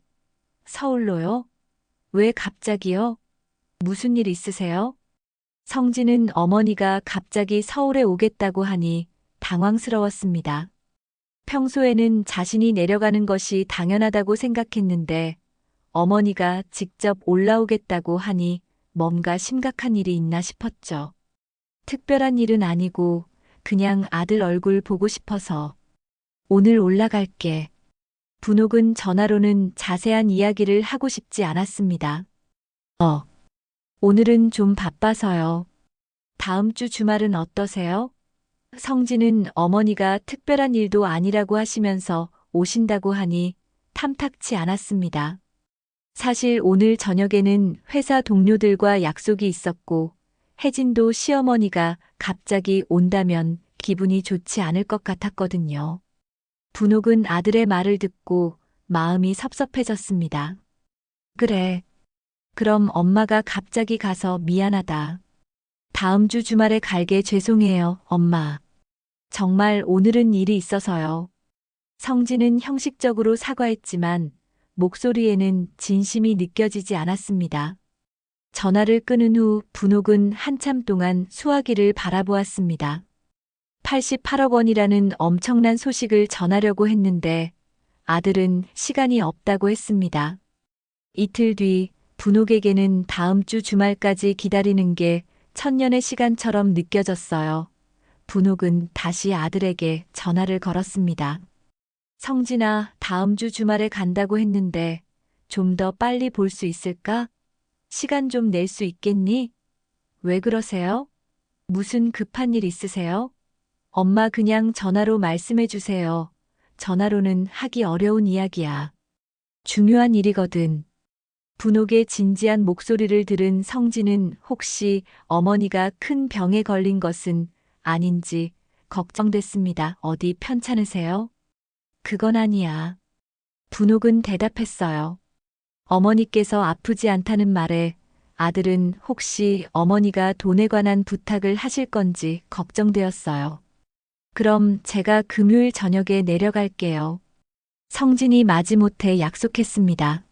서울로요? 왜 갑자기요? 무슨 일 있으세요? 성진은 어머니가 갑자기 서울에 오겠다고 하니 당황스러웠습니다. 평소에는 자신이 내려가는 것이 당연하다고 생각했는데 어머니가 직접 올라오겠다고 하니 뭔가 심각한 일이 있나 싶었죠. 특별한 일은 아니고 그냥 아들 얼굴 보고 싶어서. 오늘 올라갈게. 분옥은 전화로는 자세한 이야기를 하고 싶지 않았습니다. 오늘은 좀 바빠서요. 다음 주 주말은 어떠세요? 성진은 어머니가 특별한 일도 아니라고 하시면서 오신다고 하니 탐탁치 않았습니다. 사실 오늘 저녁에는 회사 동료들과 약속이 있었고 혜진도 시어머니가 갑자기 온다면 기분이 좋지 않을 것 같았거든요. 분옥은 아들의 말을 듣고 마음이 섭섭해졌습니다. 그래. 그럼 엄마가 갑자기 가서 미안하다. 다음 주 주말에 갈게 죄송해요, 엄마. 정말 오늘은 일이 있어서요. 성진은 형식적으로 사과했지만 목소리에는 진심이 느껴지지 않았습니다. 전화를 끊은 후 분옥은 한참 동안 수화기를 바라보았습니다. 88억 원이라는 엄청난 소식을 전하려고 했는데 아들은 시간이 없다고 했습니다. 이틀 뒤 분옥에게는 다음 주 주말까지 기다리는 게 천년의 시간처럼 느껴졌어요. 분옥은 다시 아들에게 전화를 걸었습니다. 성진아, 다음 주 주말에 간다고 했는데 좀 더 빨리 볼 수 있을까? 시간 좀 낼 수 있겠니? 왜 그러세요? 무슨 급한 일 있으세요? 엄마 그냥 전화로 말씀해 주세요. 전화로는 하기 어려운 이야기야. 중요한 일이거든. 분옥의 진지한 목소리를 들은 성진은 혹시 어머니가 큰 병에 걸린 것은 아닌지 걱정됐습니다. 어디 편찮으세요? 그건 아니야. 분옥은 대답했어요. 어머니께서 아프지 않다는 말에 아들은 혹시 어머니가 돈에 관한 부탁을 하실 건지 걱정되었어요. 그럼 제가 금요일 저녁에 내려갈게요. 성진이 마지못해 약속했습니다.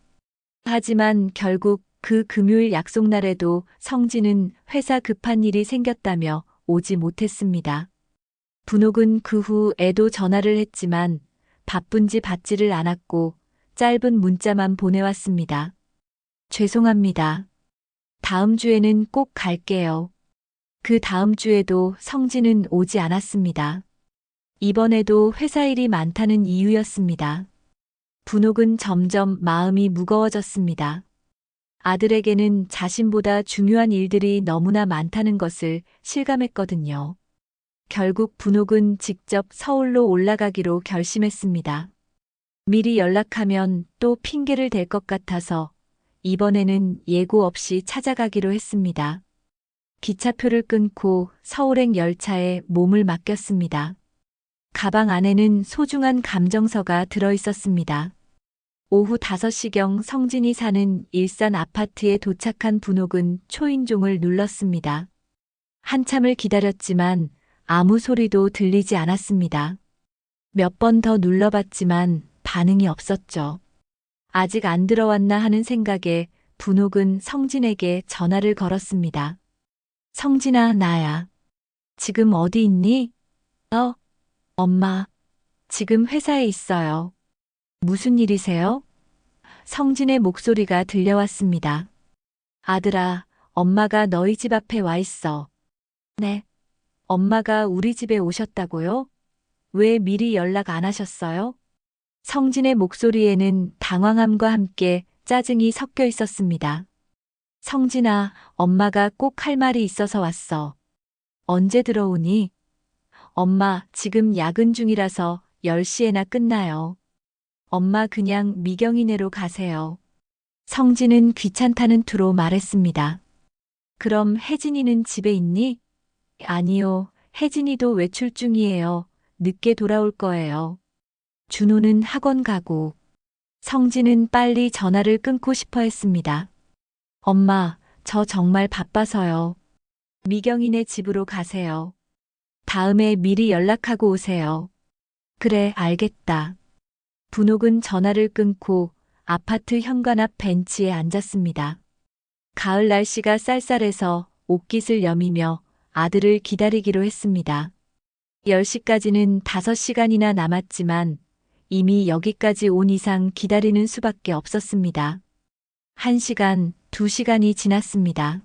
하지만 결국 그 금요일 약속 날에도 성진은 회사 급한 일이 생겼다며 오지 못했습니다. 분옥은 그 후 애도 전화를 했지만 바쁜지 받지를 않았고 짧은 문자만 보내왔습니다. 죄송합니다. 다음 주에는 꼭 갈게요. 그 다음 주에도 성진은 오지 않았습니다. 이번에도 회사 일이 많다는 이유였습니다. 분옥은 점점 마음이 무거워졌습니다. 아들에게는 자신보다 중요한 일들이 너무나 많다는 것을 실감했거든요. 결국 분옥은 직접 서울로 올라가기로 결심했습니다. 미리 연락하면 또 핑계를 댈 것 같아서 이번에는 예고 없이 찾아가기로 했습니다. 기차표를 끊고 서울행 열차에 몸을 맡겼습니다. 가방 안에는 소중한 감정서가 들어 있었습니다. 오후 5시경 성진이 사는 일산 아파트에 도착한 분옥은 초인종을 눌렀습니다. 한참을 기다렸지만 아무 소리도 들리지 않았습니다. 몇 번 더 눌러봤지만 반응이 없었죠. 아직 안 들어왔나 하는 생각에 분옥은 성진에게 전화를 걸었습니다. 성진아, 나야. 지금 어디 있니? 엄마. 지금 회사에 있어요. 무슨 일이세요? 성진의 목소리가 들려왔습니다. 아들아, 엄마가 너희 집 앞에 와 있어. 네. 엄마가 우리 집에 오셨다고요? 왜 미리 연락 안 하셨어요? 성진의 목소리에는 당황함과 함께 짜증이 섞여 있었습니다. 성진아, 엄마가 꼭 할 말이 있어서 왔어. 언제 들어오니? 엄마, 지금 야근 중이라서 10시에나 끝나요. 엄마 그냥 미경이네로 가세요. 성진은 귀찮다는 투로 말했습니다. 그럼 혜진이는 집에 있니? 아니요, 혜진이도 외출 중이에요. 늦게 돌아올 거예요. 준호는 학원 가고, 성진은 빨리 전화를 끊고 싶어 했습니다. 엄마, 저 정말 바빠서요. 미경이네 집으로 가세요. 다음에 미리 연락하고 오세요. 그래, 알겠다. 분옥은 전화를 끊고 아파트 현관 앞 벤치에 앉았습니다. 가을 날씨가 쌀쌀해서 옷깃을 여미며 아들을 기다리기로 했습니다. 10시까지는 5시간이나 남았지만 이미 여기까지 온 이상 기다리는 수밖에 없었습니다. 1시간, 2시간이 지났습니다.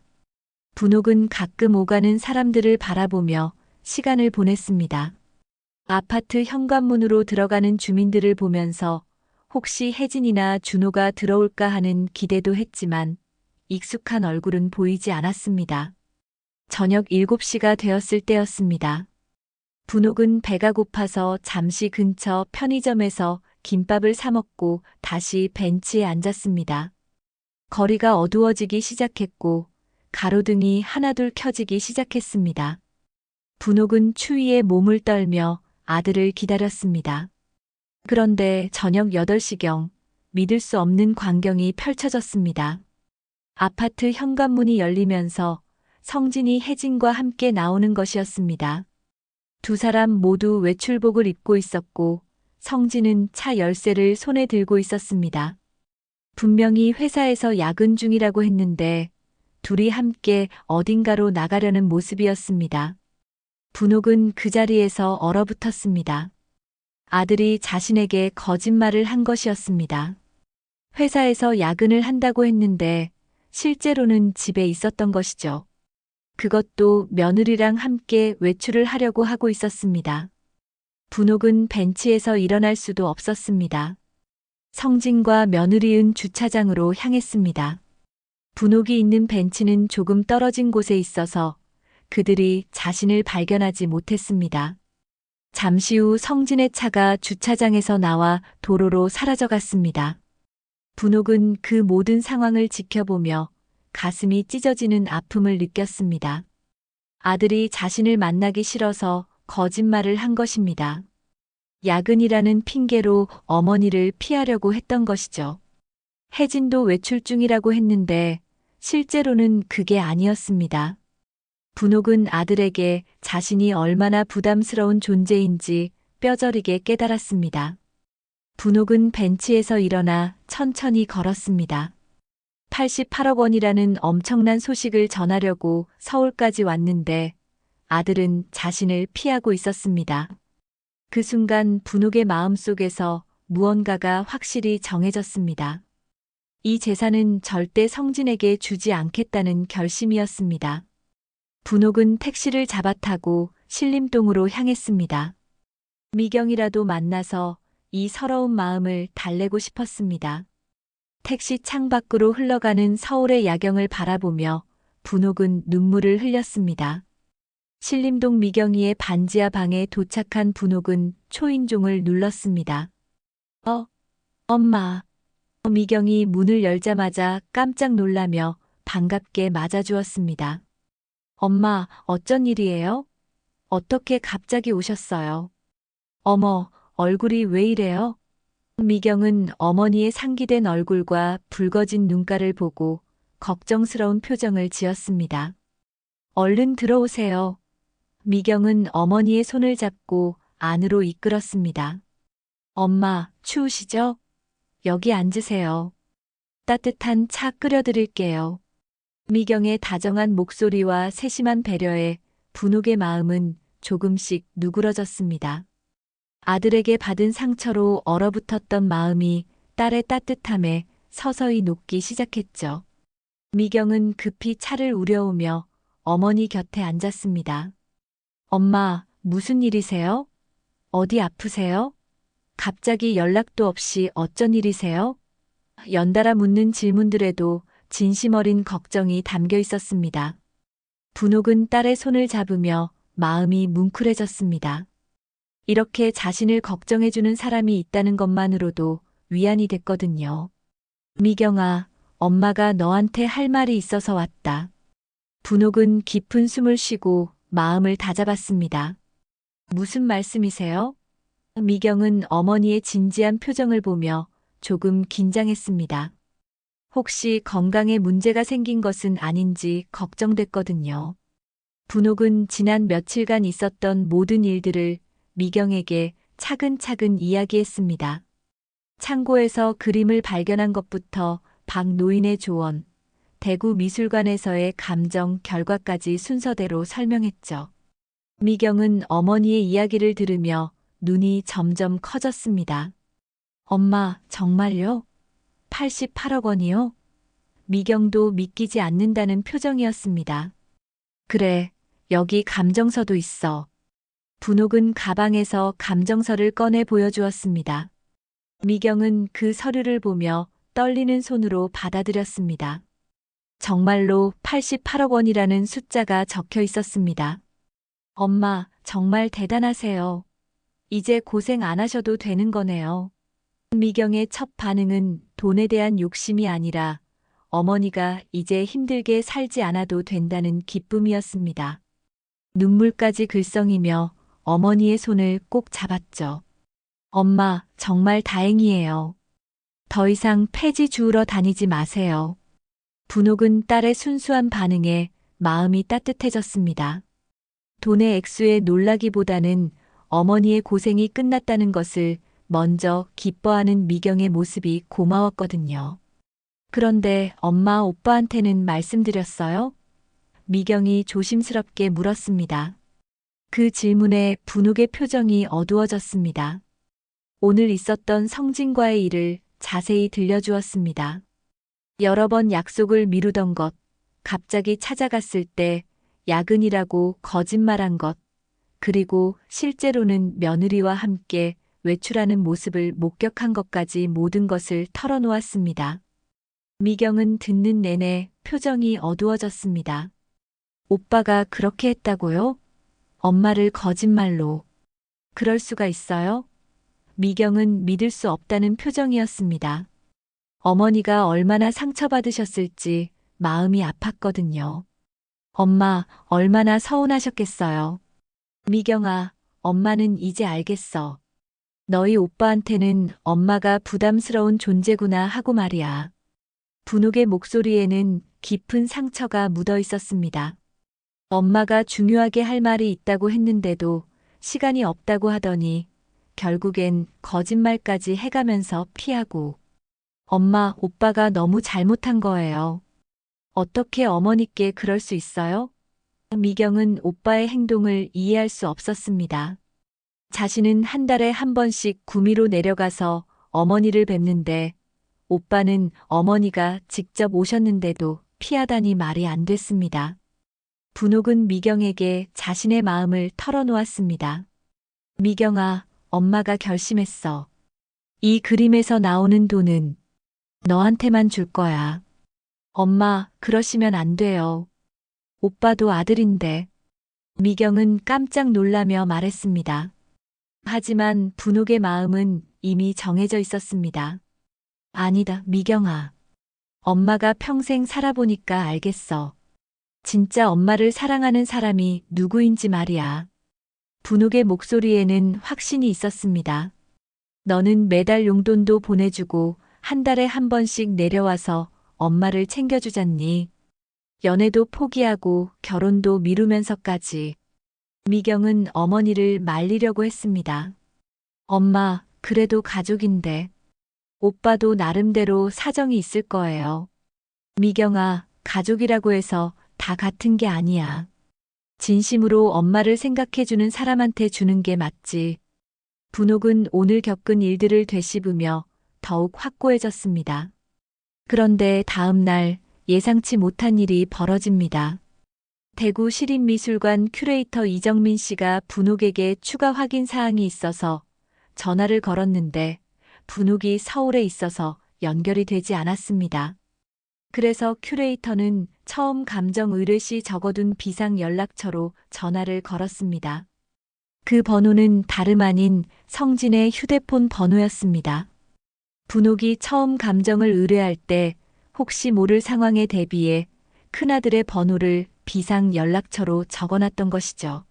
분옥은 가끔 오가는 사람들을 바라보며 시간을 보냈습니다. 아파트 현관문으로 들어가는 주민들을 보면서 혹시 혜진이나 준호가 들어올까 하는 기대도 했지만 익숙한 얼굴은 보이지 않았습니다. 저녁 7시가 되었을 때였습니다. 분옥은 배가 고파서 잠시 근처 편의점에서 김밥을 사 먹고 다시 벤치에 앉았습니다. 거리가 어두워지기 시작했고 가로등이 하나둘 켜지기 시작했습니다. 분옥은 추위에 몸을 떨며 아들을 기다렸습니다. 그런데 저녁 8시경 믿을 수 없는 광경이 펼쳐졌습니다. 아파트 현관문이 열리면서 성진이 혜진과 함께 나오는 것이었습니다. 두 사람 모두 외출복을 입고 있었고 성진은 차 열쇠를 손에 들고 있었습니다. 분명히 회사에서 야근 중이라고 했는데 둘이 함께 어딘가로 나가려는 모습이었습니다. 분옥은 그 자리에서 얼어붙었습니다. 아들이 자신에게 거짓말을 한 것이었습니다. 회사에서 야근을 한다고 했는데 실제로는 집에 있었던 것이죠. 그것도 며느리랑 함께 외출을 하려고 하고 있었습니다. 분옥은 벤치에서 일어날 수도 없었습니다. 성진과 며느리은 주차장으로 향했습니다. 분옥이 있는 벤치는 조금 떨어진 곳에 있어서 그들이 자신을 발견하지 못했습니다. 잠시 후 성진의 차가 주차장에서 나와 도로로 사라져갔습니다. 분옥은 그 모든 상황을 지켜보며 가슴이 찢어지는 아픔을 느꼈습니다. 아들이 자신을 만나기 싫어서 거짓말을 한 것입니다. 야근이라는 핑계로 어머니를 피하려고 했던 것이죠. 혜진도 외출 중이라고 했는데 실제로는 그게 아니었습니다. 분옥은 아들에게 자신이 얼마나 부담스러운 존재인지 뼈저리게 깨달았습니다. 분옥은 벤치에서 일어나 천천히 걸었습니다. 88억 원이라는 엄청난 소식을 전하려고 서울까지 왔는데 아들은 자신을 피하고 있었습니다. 그 순간 분옥의 마음속에서 무언가가 확실히 정해졌습니다. 이 재산은 절대 성진에게 주지 않겠다는 결심이었습니다. 분옥은 택시를 잡아타고 신림동으로 향했습니다. 미경이라도 만나서 이 서러운 마음을 달래고 싶었습니다. 택시 창밖으로 흘러가는 서울의 야경을 바라보며 분옥은 눈물을 흘렸습니다. 신림동 미경이의 반지하 방에 도착한 분옥은 초인종을 눌렀습니다. 엄마. 미경이 문을 열자마자 깜짝 놀라며 반갑게 맞아주었습니다. 엄마, 어쩐 일이에요? 어떻게 갑자기 오셨어요? 어머, 얼굴이 왜 이래요? 미경은 어머니의 상기된 얼굴과 붉어진 눈가를 보고 걱정스러운 표정을 지었습니다. 얼른 들어오세요. 미경은 어머니의 손을 잡고 안으로 이끌었습니다. 엄마, 추우시죠? 여기 앉으세요. 따뜻한 차 끓여드릴게요. 미경의 다정한 목소리와 세심한 배려에 분옥의 마음은 조금씩 누그러졌습니다. 아들에게 받은 상처로 얼어붙었던 마음이 딸의 따뜻함에 서서히 녹기 시작했죠. 미경은 급히 차를 우려오며 어머니 곁에 앉았습니다. 엄마, 무슨 일이세요? 어디 아프세요? 갑자기 연락도 없이 어쩐 일이세요? 연달아 묻는 질문들에도 진심 어린 걱정이 담겨 있었습니다. 분옥은 딸의 손을 잡으며 마음이 뭉클해졌습니다. 이렇게 자신을 걱정해주는 사람이 있다는 것만으로도 위안이 됐거든요. 미경아, 엄마가 너한테 할 말이 있어서 왔다. 분옥은 깊은 숨을 쉬고 마음을 다잡았습니다. 무슨 말씀이세요? 미경은 어머니의 진지한 표정을 보며 조금 긴장했습니다. 혹시 건강에 문제가 생긴 것은 아닌지 걱정됐거든요. 분옥은 지난 며칠간 있었던 모든 일들을 미경에게 차근차근 이야기했습니다. 창고에서 그림을 발견한 것부터 박 노인의 조언, 대구 미술관에서의 감정 결과까지 순서대로 설명했죠. 미경은 어머니의 이야기를 들으며 눈이 점점 커졌습니다. 엄마, 정말요? 88억 원이요? 미경도 믿기지 않는다는 표정이었습니다. 그래, 여기 감정서도 있어. 분옥은 가방에서 감정서를 꺼내 보여주었습니다. 미경은 그 서류를 보며 떨리는 손으로 받아들였습니다. 정말로 88억 원이라는 숫자가 적혀 있었습니다. 엄마, 정말 대단하세요. 이제 고생 안 하셔도 되는 거네요. 미경의 첫 반응은 돈에 대한 욕심이 아니라 어머니가 이제 힘들게 살지 않아도 된다는 기쁨이었습니다. 눈물까지 글썽이며 어머니의 손을 꼭 잡았죠. 엄마, 정말 다행이에요. 더 이상 폐지 주우러 다니지 마세요. 분옥은 딸의 순수한 반응에 마음이 따뜻해졌습니다. 돈의 액수에 놀라기보다는 어머니의 고생이 끝났다는 것을 먼저 기뻐하는 미경의 모습이 고마웠거든요. 그런데 엄마, 오빠한테는 말씀드렸어요? 미경이 조심스럽게 물었습니다. 그 질문에 분옥의 표정이 어두워졌습니다. 오늘 있었던 성진과의 일을 자세히 들려주었습니다. 여러 번 약속을 미루던 것, 갑자기 찾아갔을 때 야근이라고 거짓말한 것, 그리고 실제로는 며느리와 함께 외출하는 모습을 목격한 것까지 모든 것을 털어놓았습니다. 미경은 듣는 내내 표정이 어두워졌습니다. 오빠가 그렇게 했다고요? 엄마를 거짓말로. 그럴 수가 있어요? 미경은 믿을 수 없다는 표정이었습니다. 어머니가 얼마나 상처받으셨을지 마음이 아팠거든요. 엄마, 얼마나 서운하셨겠어요. 미경아, 엄마는 이제 알겠어. 너희 오빠한테는 엄마가 부담스러운 존재구나 하고 말이야. 분옥의 목소리에는 깊은 상처가 묻어 있었습니다. 엄마가 중요하게 할 말이 있다고 했는데도 시간이 없다고 하더니 결국엔 거짓말까지 해가면서 피하고. 엄마, 오빠가 너무 잘못한 거예요. 어떻게 어머니께 그럴 수 있어요? 미경은 오빠의 행동을 이해할 수 없었습니다. 자신은 한 달에 한 번씩 구미로 내려가서 어머니를 뵙는데 오빠는 어머니가 직접 오셨는데도 피하다니 말이 안 됐습니다. 분옥은 미경에게 자신의 마음을 털어놓았습니다. 미경아, 엄마가 결심했어. 이 그림에서 나오는 돈은 너한테만 줄 거야. 엄마, 그러시면 안 돼요. 오빠도 아들인데. 미경은 깜짝 놀라며 말했습니다. 하지만 분옥의 마음은 이미 정해져 있었습니다. 아니다, 미경아. 엄마가 평생 살아보니까 알겠어. 진짜 엄마를 사랑하는 사람이 누구인지 말이야. 분옥의 목소리에는 확신이 있었습니다. 너는 매달 용돈도 보내주고 한 달에 한 번씩 내려와서 엄마를 챙겨주잖니. 연애도 포기하고 결혼도 미루면서까지. 미경은 어머니를 말리려고 했습니다. 엄마, 그래도 가족인데. 오빠도 나름대로 사정이 있을 거예요. 미경아, 가족이라고 해서 다 같은 게 아니야. 진심으로 엄마를 생각해주는 사람한테 주는 게 맞지. 분옥은 오늘 겪은 일들을 되씹으며 더욱 확고해졌습니다. 그런데 다음 날 예상치 못한 일이 벌어집니다. 대구 시립미술관 큐레이터 이정민 씨가 분옥에게 추가 확인 사항이 있어서 전화를 걸었는데 분옥이 서울에 있어서 연결이 되지 않았습니다. 그래서 큐레이터는 처음 감정 의뢰 시 적어둔 비상 연락처로 전화를 걸었습니다. 그 번호는 다름 아닌 성진의 휴대폰 번호였습니다. 분옥이 처음 감정을 의뢰할 때 혹시 모를 상황에 대비해 큰아들의 번호를 비상 연락처로 적어놨던 것이죠.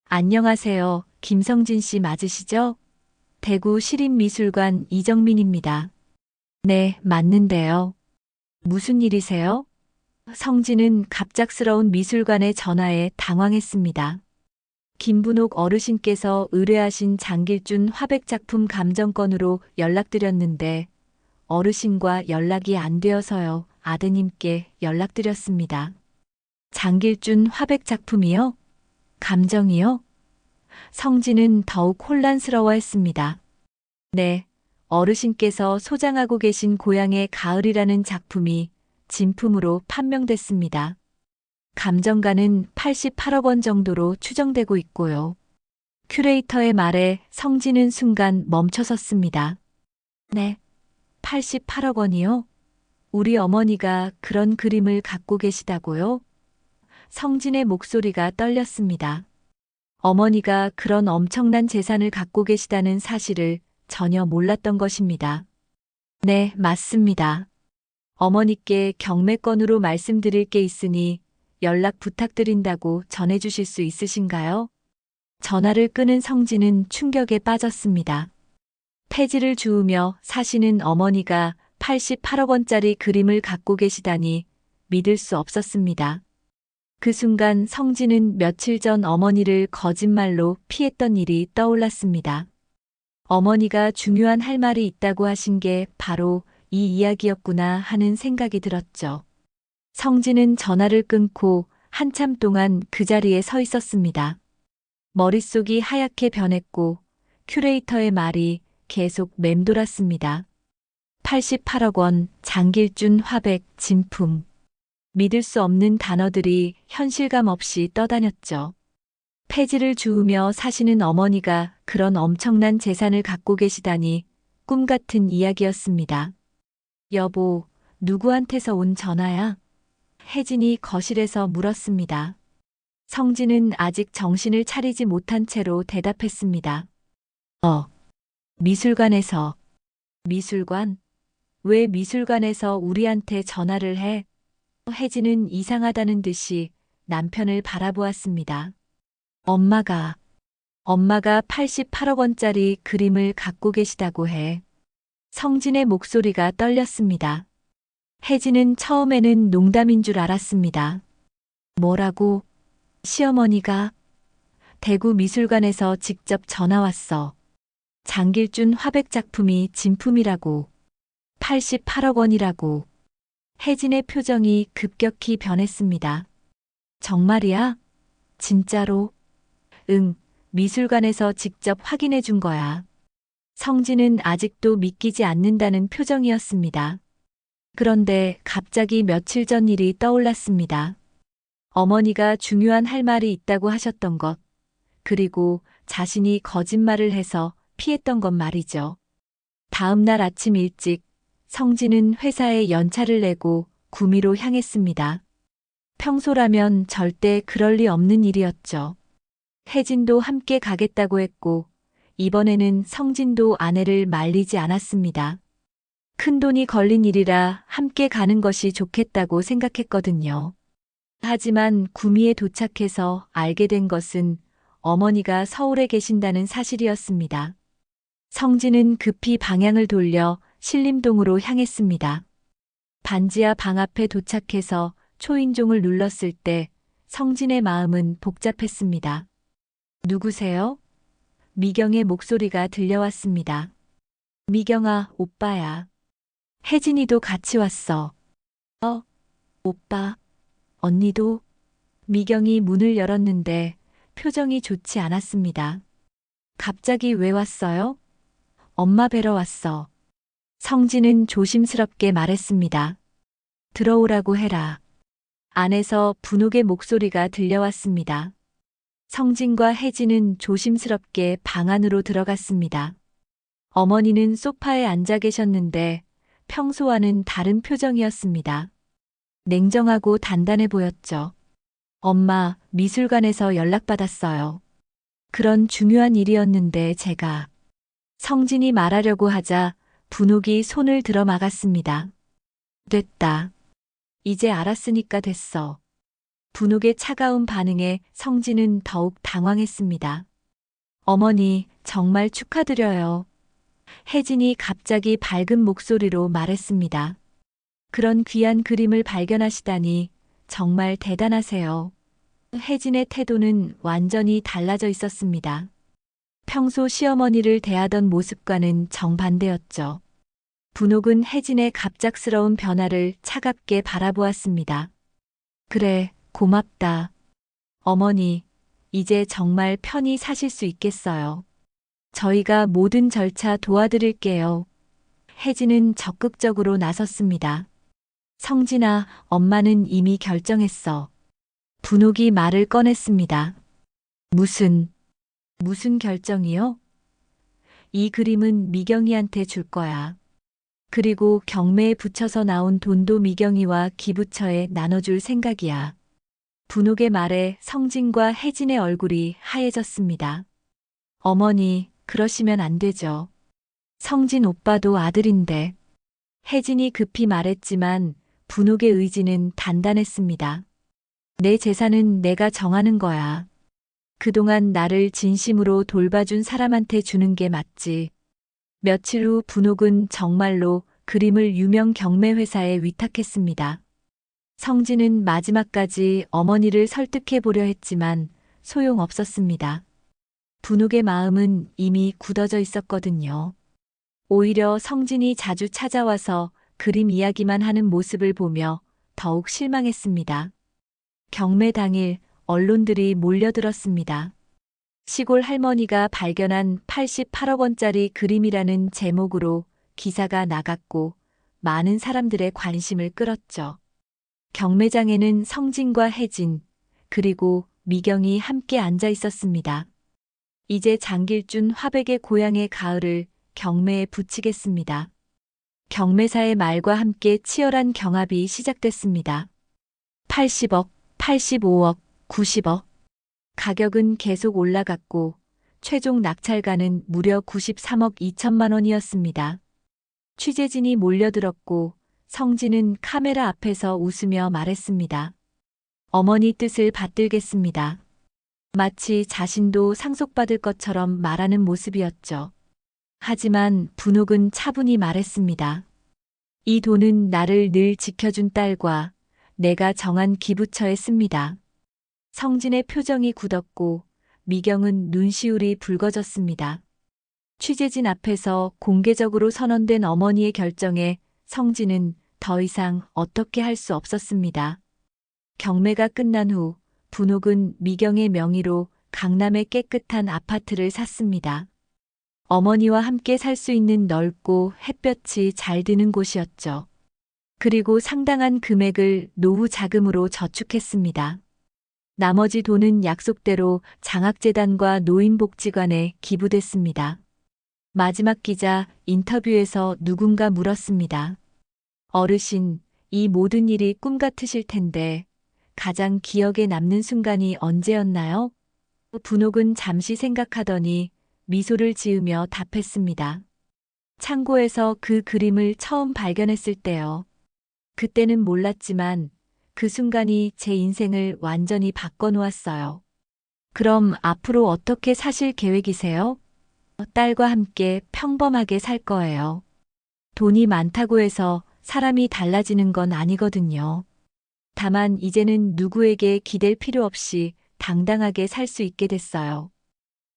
안녕하세요. 김성진 씨 맞으시죠? 대구 시립미술관 이정민입니다. 네, 맞는데요. 무슨 일이세요? 성진은 갑작스러운 미술관의 전화에 당황했습니다. 김분옥 어르신께서 의뢰하신 장길준 화백 작품 감정건으로 연락드렸는데 어르신과 연락이 안 되어서요. 아드님께 연락드렸습니다. 장길준 화백 작품이요? 감정이요? 성진은 더욱 혼란스러워했습니다. 네, 어르신께서 소장하고 계신 고향의 가을이라는 작품이 진품으로 판명됐습니다. 감정가는 88억 원 정도로 추정되고 있고요. 큐레이터의 말에 성진은 순간 멈춰섰습니다. 네, 88억 원이요? 우리 어머니가 그런 그림을 갖고 계시다고요? 성진의 목소리가 떨렸습니다. 어머니가 그런 엄청난 재산을 갖고 계시다는 사실을 전혀 몰랐던 것입니다. 네, 맞습니다. 어머니께 경매건으로 말씀드릴 게 있으니 연락 부탁드린다고 전해주실 수 있으신가요? 전화를 끄는 성진은 충격에 빠졌습니다. 폐지를 주우며 사시는 어머니가 88억 원짜리 그림을 갖고 계시다니 믿을 수 없었습니다. 그 순간 성진은 며칠 전 어머니를 거짓말로 피했던 일이 떠올랐습니다. 어머니가 중요한 할 말이 있다고 하신 게 바로 이 이야기였구나 하는 생각이 들었죠. 성진은 전화를 끊고 한참 동안 그 자리에 서 있었습니다. 머릿속이 하얗게 변했고 큐레이터의 말이 계속 맴돌았습니다. 88억 원, 장길준 화백, 진품. 믿을 수 없는 단어들이 현실감 없이 떠다녔죠. 폐지를 주우며 사시는 어머니가 그런 엄청난 재산을 갖고 계시다니 꿈 같은 이야기였습니다. 여보, 누구한테서 온 전화야? 혜진이 거실에서 물었습니다. 성진은 아직 정신을 차리지 못한 채로 대답했습니다. 미술관에서. 미술관? 왜 미술관에서 우리한테 전화를 해? 혜진은 이상하다는 듯이 남편을 바라보았습니다. 엄마가 88억 원짜리 그림을 갖고 계시다고 해. 성진의 목소리가 떨렸습니다. 혜진은 처음에는 농담인 줄 알았습니다. 뭐라고? 시어머니가 대구 미술관에서 직접 전화 왔어. 장길준 화백 작품이 진품이라고. 88억 원이라고. 혜진의 표정이 급격히 변했습니다. 정말이야? 진짜로? 응, 미술관에서 직접 확인해 준 거야. 성진은 아직도 믿기지 않는다는 표정이었습니다. 그런데 갑자기 며칠 전 일이 떠올랐습니다. 어머니가 중요한 할 말이 있다고 하셨던 것, 그리고 자신이 거짓말을 해서 피했던 것 말이죠. 다음 날 아침 일찍 성진은 회사에 연차를 내고 구미로 향했습니다. 평소라면 절대 그럴 리 없는 일이었죠. 혜진도 함께 가겠다고 했고 이번에는 성진도 아내를 말리지 않았습니다. 큰돈이 걸린 일이라 함께 가는 것이 좋겠다고 생각했거든요. 하지만 구미에 도착해서 알게 된 것은 어머니가 서울에 계신다는 사실이었습니다. 성진은 급히 방향을 돌려 신림동으로 향했습니다. 반지하 방 앞에 도착해서 초인종을 눌렀을 때 성진의 마음은 복잡했습니다. 누구세요? 미경의 목소리가 들려왔습니다. 미경아, 오빠야. 혜진이도 같이 왔어. 오빠. 언니도? 미경이 문을 열었는데 표정이 좋지 않았습니다. 갑자기 왜 왔어요? 엄마 뵈러 왔어. 성진은 조심스럽게 말했습니다. 들어오라고 해라. 안에서 분옥의 목소리가 들려왔습니다. 성진과 혜진은 조심스럽게 방 안으로 들어갔습니다. 어머니는 소파에 앉아 계셨는데 평소와는 다른 표정이었습니다. 냉정하고 단단해 보였죠. 엄마, 미술관에서 연락받았어요. 그런 중요한 일이었는데 제가. 성진이 말하려고 하자 분옥이 손을 들어 막았습니다. 됐다. 이제 알았으니까 됐어. 분옥의 차가운 반응에 성진은 더욱 당황했습니다. 어머니, 정말 축하드려요. 혜진이 갑자기 밝은 목소리로 말했습니다. 그런 귀한 그림을 발견하시다니 정말 대단하세요. 혜진의 태도는 완전히 달라져 있었습니다. 평소 시어머니를 대하던 모습과는 정반대였죠. 분옥은 혜진의 갑작스러운 변화를 차갑게 바라보았습니다. 그래, 고맙다. 어머니, 이제 정말 편히 사실 수 있겠어요. 저희가 모든 절차 도와드릴게요. 혜진은 적극적으로 나섰습니다. 성진아, 엄마는 이미 결정했어. 분옥이 말을 꺼냈습니다. 무슨 결정이요? 이 그림은 미경이한테 줄 거야. 그리고 경매에 붙여서 나온 돈도 미경이와 기부처에 나눠줄 생각이야. 분옥의 말에 성진과 혜진의 얼굴이 하얘졌습니다. 어머니, 그러시면 안 되죠. 성진 오빠도 아들인데. 혜진이 급히 말했지만 분옥의 의지는 단단했습니다. 내 재산은 내가 정하는 거야. 그동안 나를 진심으로 돌봐준 사람한테 주는 게 맞지. 며칠 후 분옥은 정말로 그림을 유명 경매회사에 위탁했습니다. 성진은 마지막까지 어머니를 설득해 보려 했지만 소용없었습니다. 분옥의 마음은 이미 굳어져 있었거든요. 오히려 성진이 자주 찾아와서 그림 이야기만 하는 모습을 보며 더욱 실망했습니다. 경매 당일 언론들이 몰려들었습니다. 시골 할머니가 발견한 88억 원짜리 그림이라는 제목으로 기사가 나갔고 많은 사람들의 관심을 끌었죠. 경매장에는 성진과 혜진, 그리고 미경이 함께 앉아 있었습니다. 이제 장길준 화백의 고향의 가을을 경매에 붙이겠습니다. 경매사의 말과 함께 치열한 경합이 시작됐습니다. 80억, 85억, 90억. 가격은 계속 올라갔고 최종 낙찰가는 무려 93억 2천만 원이었습니다. 취재진이 몰려들었고 성진은 카메라 앞에서 웃으며 말했습니다. 어머니 뜻을 받들겠습니다. 마치 자신도 상속받을 것처럼 말하는 모습이었죠. 하지만 분옥은 차분히 말했습니다. 이 돈은 나를 늘 지켜준 딸과 내가 정한 기부처에 씁니다. 성진의 표정이 굳었고 미경은 눈시울이 붉어졌습니다. 취재진 앞에서 공개적으로 선언된 어머니의 결정에 성진은 더 이상 어떻게 할 수 없었습니다. 경매가 끝난 후 분옥은 미경의 명의로 강남의 깨끗한 아파트를 샀습니다. 어머니와 함께 살 수 있는 넓고 햇볕이 잘 드는 곳이었죠. 그리고 상당한 금액을 노후 자금으로 저축했습니다. 나머지 돈은 약속대로 장학재단과 노인복지관에 기부됐습니다. 마지막 기자 인터뷰에서 누군가 물었습니다. 어르신, 이 모든 일이 꿈 같으실 텐데 가장 기억에 남는 순간이 언제였나요? 분옥은 잠시 생각하더니 미소를 지으며 답했습니다. 창고에서 그 그림을 처음 발견했을 때요. 그때는 몰랐지만 그 순간이 제 인생을 완전히 바꿔놓았어요. 그럼 앞으로 어떻게 사실 계획이세요? 딸과 함께 평범하게 살 거예요. 돈이 많다고 해서 사람이 달라지는 건 아니거든요. 다만 이제는 누구에게 기댈 필요 없이 당당하게 살 수 있게 됐어요.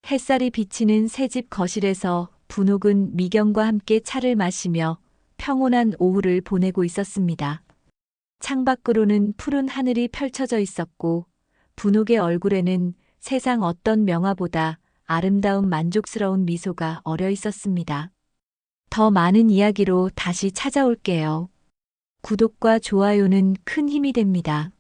햇살이 비치는 새집 거실에서 분옥은 미경과 함께 차를 마시며 평온한 오후를 보내고 있었습니다. 창밖으로는 푸른 하늘이 펼쳐져 있었고 분옥의 얼굴에는 세상 어떤 명화보다 아름다운 만족스러운 미소가 어려 있었습니다. 더 많은 이야기로 다시 찾아올게요. 구독과 좋아요는 큰 힘이 됩니다.